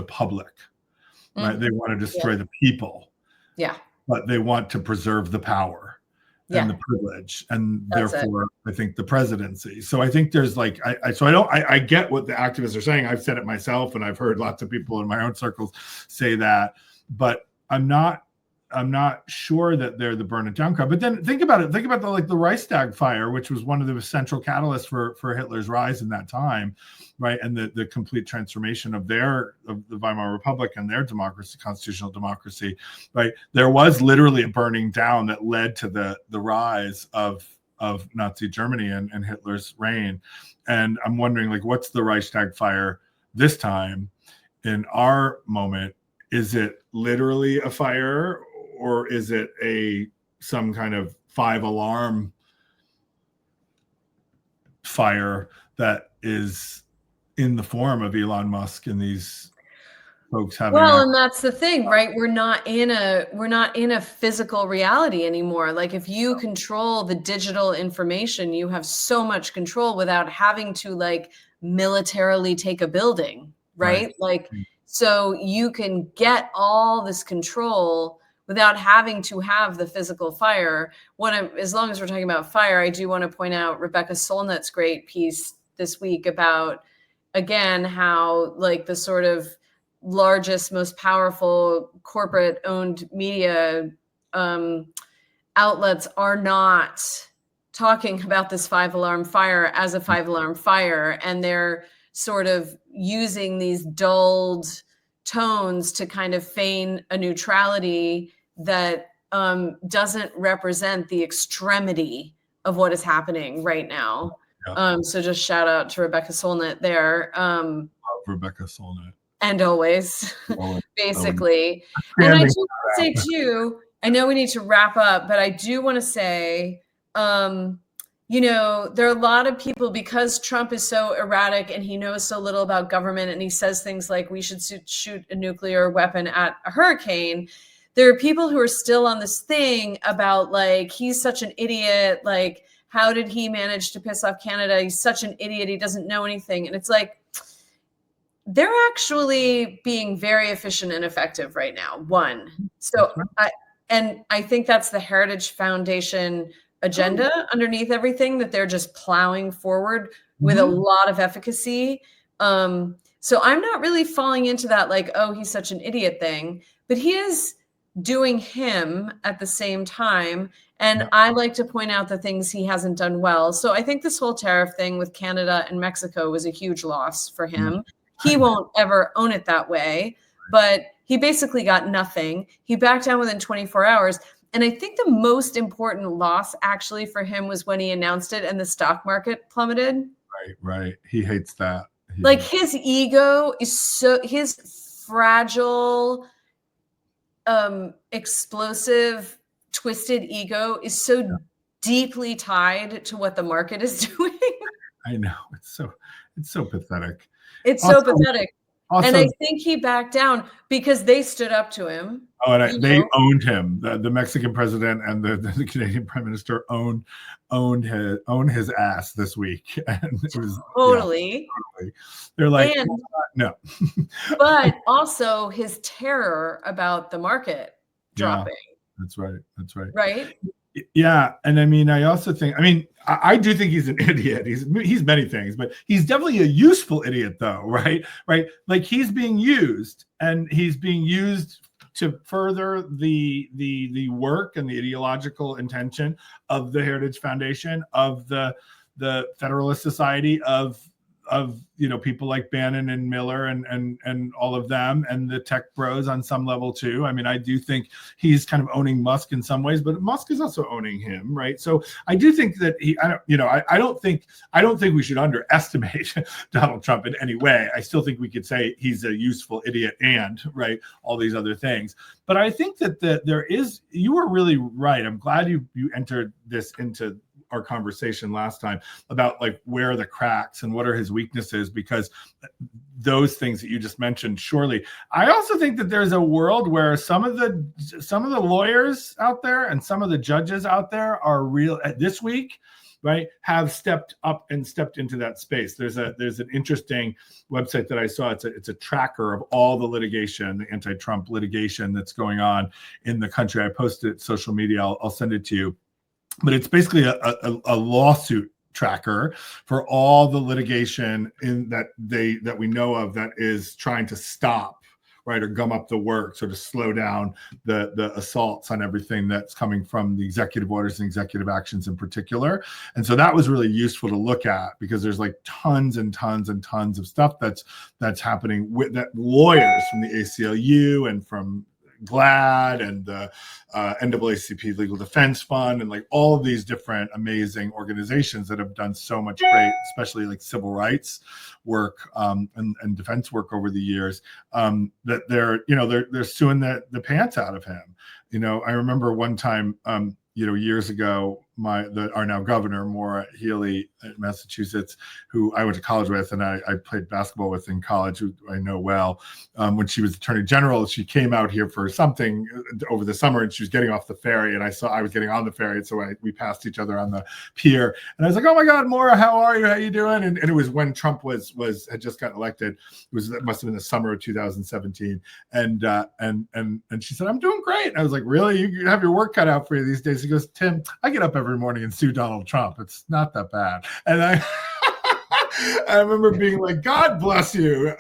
public. Right? They want to destroy the people. Yeah. But they want to preserve the power and the privilege, and therefore I think the presidency. So I think there's like I get what the activists are saying. I've said it myself, and I've heard lots of people in my own circles say that, but I'm not sure that they're the burn it down crowd. But then think about it. Think about the Reichstag fire, which was one of the central catalysts for Hitler's rise in that time, right? And the complete transformation of the Weimar Republic and their democracy, constitutional democracy, right? There was literally a burning down that led to the rise of of Nazi Germany and Hitler's reign. And I'm wondering, like, what's the Reichstag fire this time in our moment? Is it literally a fire, or is it some kind of 5-alarm fire that is in the form of Elon Musk and these folks having? Well, and that's the thing, right? We're not in a physical reality anymore. Like, if you control the digital information, you have so much control without having to like militarily take a building, right? Like, so you can get all this control without having to have the physical fire. As long as we're talking about fire, I do want to point out Rebecca Solnit's great piece this week about, again, how like the sort of largest, most powerful corporate-owned media outlets are not talking about this 5-alarm fire as a 5-alarm fire, and they're sort of using these dulled tones to kind of feign a neutrality that doesn't represent the extremity of what is happening right now. Yeah. So just shout out to Rebecca Solnit there. Rebecca Solnit. And always, basically. And I do want to say too, I know we need to wrap up, but I do want to say, you know, there are a lot of people, because Trump is so erratic and he knows so little about government, and he says things like we should shoot a nuclear weapon at a hurricane. There are people who are still on this thing about like, he's such an idiot. Like, how did he manage to piss off Canada? He's such an idiot. He doesn't know anything. And it's like, they're actually being very efficient and effective right now. So I think that's the Heritage Foundation agenda underneath everything, that they're just plowing forward with a lot of efficacy. So I'm not really falling into that, like, oh, he's such an idiot thing, but he is doing him at the same time. And I like to point out the things he hasn't done well. So I think this whole tariff thing with Canada and Mexico was a huge loss for him. He won't ever own it that way, but he basically got nothing. He backed down within 24 hours. And I think the most important loss actually for him was when he announced it and the stock market plummeted. Right. He hates that. His ego is his fragile, explosive, twisted ego is so deeply tied to what the market is doing. I know. It's so pathetic. It's so pathetic. Also, and I think he backed down because they stood up to him. Oh, and they owned him. The Mexican president and the Canadian prime minister owned his ass this week. And it was totally. They're like, no. But also his terror about the market dropping. That's right. Right. Yeah, and I mean, I also think, I do think he's an idiot. He's many things, but he's definitely a useful idiot, though, right? Like, he's being used, and he's being used to further the work and the ideological intention of the Heritage Foundation, of the Federalist Society, of people like Bannon and Miller and all of them, and the tech bros on some level too. I mean, I do think he's kind of owning Musk in some ways, but Musk is also owning him, right? So I do think that I don't think we should underestimate Donald Trump in any way. I still think we could say he's a useful idiot and all these other things. But I think that you were really right. I'm glad you entered this into our conversation last time about like where are the cracks and what are his weaknesses, because those things that you just mentioned, surely. I also think that there's a world where some of the lawyers out there and some of the judges out there are this week, right, have stepped up and stepped into that space. There's an interesting website that I saw. It's a tracker of all the litigation, the anti-Trump litigation that's going on in the country. I posted it to social media. I'll send it to you. But it's basically a lawsuit tracker for all the litigation that we know of that is trying to stop, right, or gum up the works, or to slow down the assaults on everything that's coming from the executive orders and executive actions in particular. And so that was really useful to look at, because there's like tons and tons and tons of stuff that's happening with that lawyers from the ACLU and from GLAD and the NAACP Legal Defense Fund, and like all of these different amazing organizations that have done so much great, especially like civil rights work and defense work over the years, that they're suing the pants out of him. I remember one time, years ago, our now governor, Maura Healey in Massachusetts, who I went to college with and I played basketball with in college, who I know well, when she was Attorney General, she came out here for something over the summer and she was getting off the ferry, and I was getting on the ferry, so we passed each other on the pier, and I was like, "Oh my God, Maura, how are you? How you doing?" And it was when Trump had just gotten elected. It must have been the summer of 2017, and she said, "I'm doing great." And I was like, "Really? You have your work cut out for you these days?" He goes, "Tim, I get up every morning and sue Donald Trump. It's not that bad." And I remember being like, "God bless you,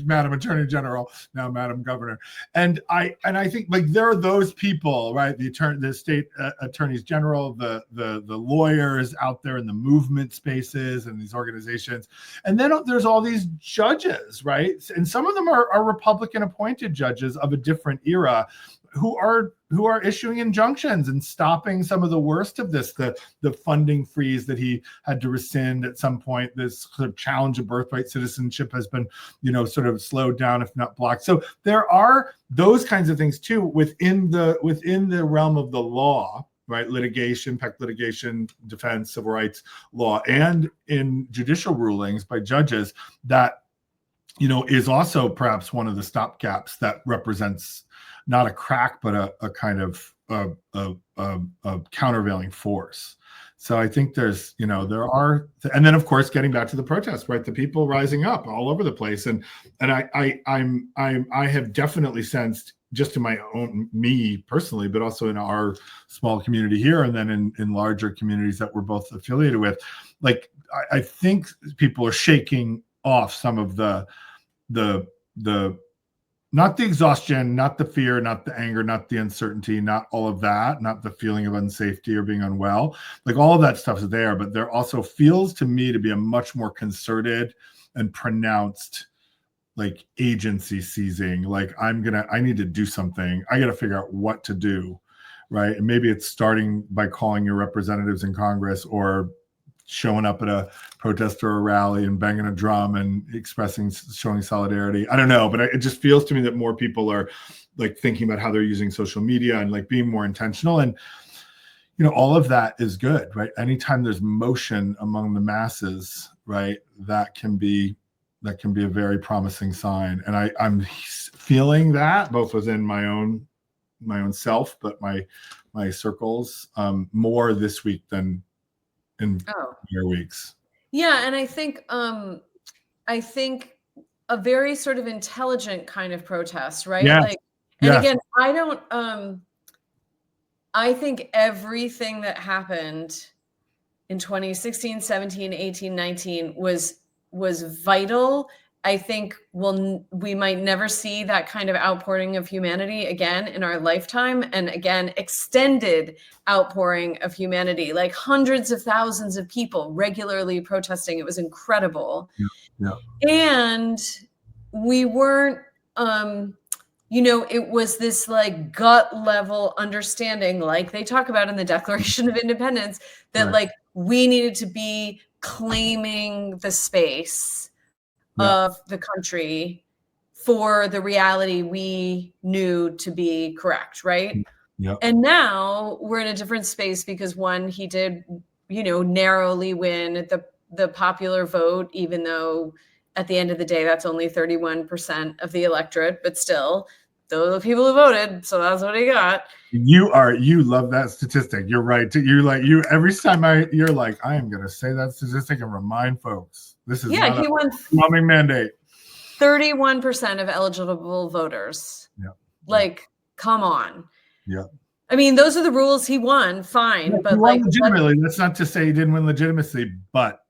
Madam Attorney General, now Madam Governor." And I think like there are those people, right? The state attorneys general, the lawyers out there in the movement spaces and these organizations, and then there's all these judges, right? And some of them are Republican appointed judges of a different era, who are issuing injunctions and stopping some of the worst of this, the funding freeze that he had to rescind at some point. This sort of challenge of birthright citizenship has been, sort of slowed down, if not blocked. So there are those kinds of things too within the realm of the law, right? Litigation, defense, civil rights law, and in judicial rulings by judges that, is also perhaps one of the stopgaps that represents not a crack, but a kind of a countervailing force. So I think there's, there are, and then of course getting back to the protests, right? The people rising up all over the place, and I have definitely sensed, just in me personally, but also in our small community here, and then in larger communities that we're both affiliated with, like I think people are shaking off some of the not the exhaustion, not the fear, not the anger, not the uncertainty, not all of that, not the feeling of unsafety or being unwell. Like all of that stuff is there, but there also feels to me to be a much more concerted and pronounced like agency seizing. Like I need to do something. I got to figure out what to do, right? And maybe it's starting by calling your representatives in Congress, or showing up at a protest or a rally and banging a drum and showing solidarity. I don't know, but it just feels to me that more people are like thinking about how they're using social media and like being more intentional. And, all of that is good, right? Anytime there's motion among the masses, right, that can be a very promising sign. And I'm feeling that both within my own self, but my circles more this week than in your weeks. Yeah, and I think a very sort of intelligent kind of protest, right? Yeah. Like, and again, I think everything that happened in 2016, 17, 18, 19 was vital. I think we might never see that kind of outpouring of humanity again in our lifetime. And again, extended outpouring of humanity, like hundreds of thousands of people regularly protesting. It was incredible. Yeah. And we weren't, it was this like gut level understanding, like they talk about in the Declaration of Independence, that right. Like we needed to be claiming the space of the country for the reality we knew to be correct, right? Yeah. And now we're in a different space because one, he did, narrowly win the popular vote, even though at the end of the day, that's only 31% of the electorate, but still, those are the people who voted, so that's what he got. You love that statistic. You're right. Every time you're like, I am going to say that statistic and remind folks. This is not he won overwhelming mandate. 31% of eligible voters. Yeah. Like, come on. Yeah. I mean, those are the rules. He won, fine. Yeah, but like legitimately, that's not to say he didn't win legitimacy, but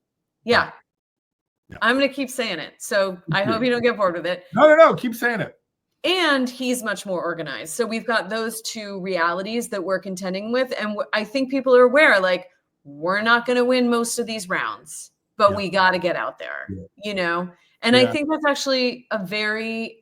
yeah. I'm going to keep saying it. So I hope you don't get bored with it. No. Keep saying it. And he's much more organized. So we've got those two realities that we're contending with. And I think people are aware, like, we're not going to win most of these rounds, but we got to get out there, And I think that's actually a very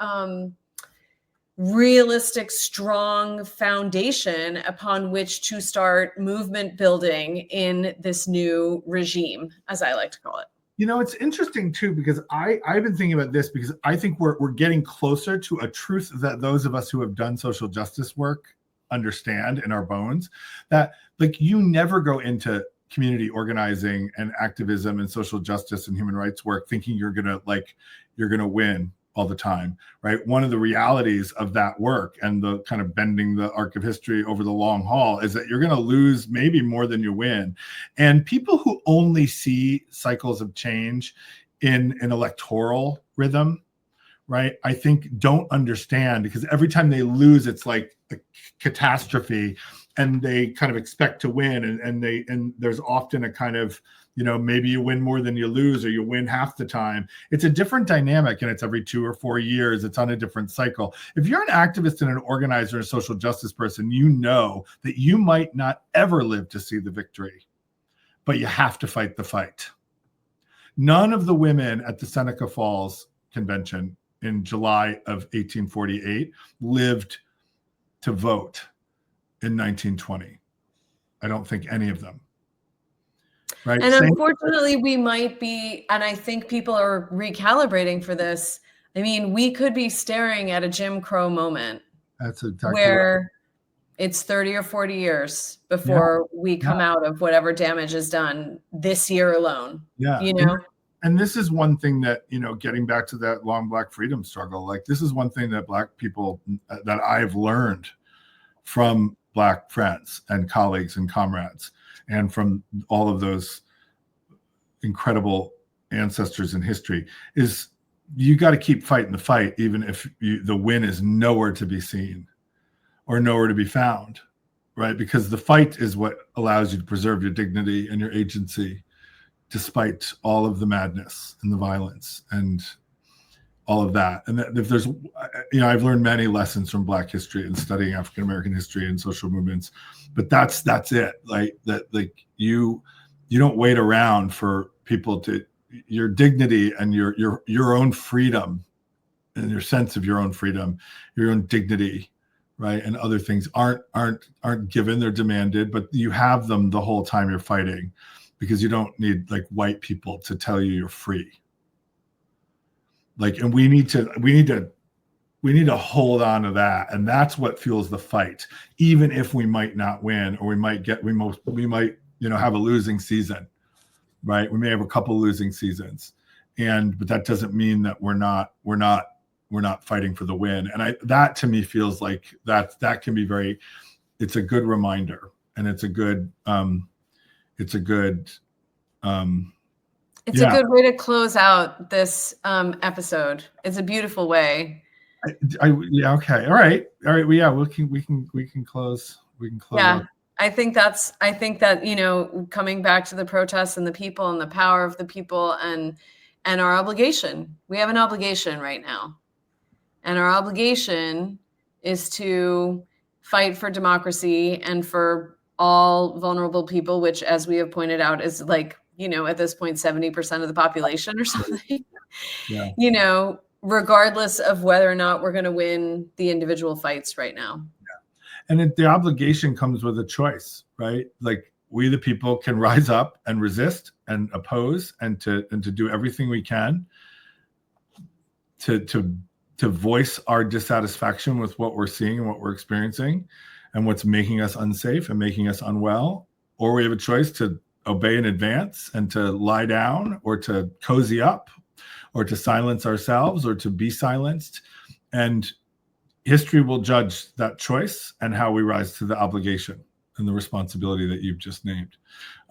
realistic, strong foundation upon which to start movement building in this new regime, as I like to call it. You know, it's interesting too, because I've been thinking about this, because I think we're getting closer to a truth that those of us who have done social justice work understand in our bones, that like you never go into community organizing and activism and social justice and human rights work thinking you're gonna win all the time, right? One of the realities of that work and the kind of bending the arc of history over the long haul is that you're going to lose maybe more than you win. And people who only see cycles of change in an electoral rhythm, right, I think don't understand, because every time they lose, it's like a catastrophe, and they kind of expect to win. And there's often a kind of, you know, maybe you win more than you lose, or you win half the time. It's a different dynamic, and it's every 2 or 4 years. It's on a different cycle. If you're an activist and an organizer, a social justice person, you know that you might not ever live to see the victory, but you have to fight the fight. None of the women at the Seneca Falls Convention in July of 1848 lived to vote in 1920. I don't think any of them. Right. And unfortunately, we might be, and I think people are recalibrating for this. I mean, we could be staring at a Jim Crow moment. That's exactly where right. It's 30 or 40 years before we come out of whatever damage is done this year alone. Yeah. You know? And this is one thing that, you know, getting back to that long Black freedom struggle, like this is one thing that Black people, that I've learned from Black friends and colleagues and comrades, and from all of those incredible ancestors in history, is you got to keep fighting the fight, even if the win is nowhere to be seen or nowhere to be found, right? Because the fight is what allows you to preserve your dignity and your agency, despite all of the madness and the violence and all of that. And that if there's, you know, I've learned many lessons from Black history and studying African-American history and social movements, but that's it. Like that, like you don't wait around for people to, your dignity and your own freedom and your sense of your own freedom, your own dignity, right? And other things aren't given, they're demanded, but you have them the whole time you're fighting, because you don't need like white people to tell you you're free. Like, and we need to hold on to that. And that's what fuels the fight, even if we might not win, or we might, you know, have a losing season, right? We may have a couple losing seasons, but that doesn't mean that we're not fighting for the win. And that to me feels like that can be it's a good reminder, and it's a good It's a good way to close out this episode. It's a beautiful way. Yeah. Okay. All right. Well, yeah, we can close. Yeah. Out. I think that, you know, coming back to the protests and the people and the power of the people and our obligation, we have an obligation right now. And our obligation is to fight for democracy and for all vulnerable people, which, as we have pointed out, is like, you know, at this point, 70% of the population or something, yeah. You know, regardless of whether or not we're going to win the individual fights right now. Yeah. And the obligation comes with a choice, right? Like, we, the people, can rise up and resist and oppose and to do everything we can to voice our dissatisfaction with what we're seeing and what we're experiencing and what's making us unsafe and making us unwell. Or we have a choice to obey in advance and to lie down, or to cozy up, or to silence ourselves, or to be silenced. And history will judge that choice and how we rise to the obligation and the responsibility that you've just named.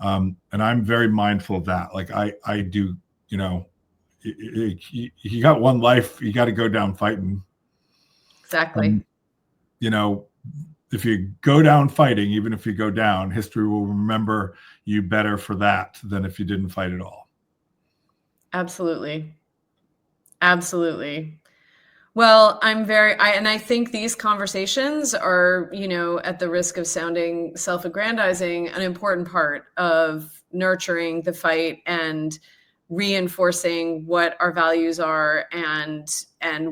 And I'm very mindful of that. Like I do, you know, you got one life, you got to go down fighting. Exactly. You know, if you go down fighting, even if you go down, history will remember you better for that than if you didn't fight at all. Absolutely. Absolutely. Well, I think these conversations are, you know, at the risk of sounding self-aggrandizing, an important part of nurturing the fight and reinforcing what our values are and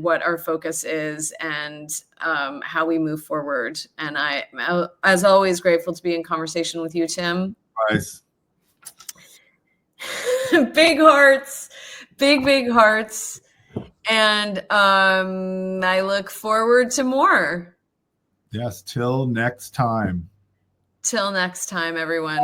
what our focus is and how we move forward. And I, as always, grateful to be in conversation with you, Tim. Nice. Big hearts, big hearts. And I look forward to more. Yes, till next time. Till next time, everyone.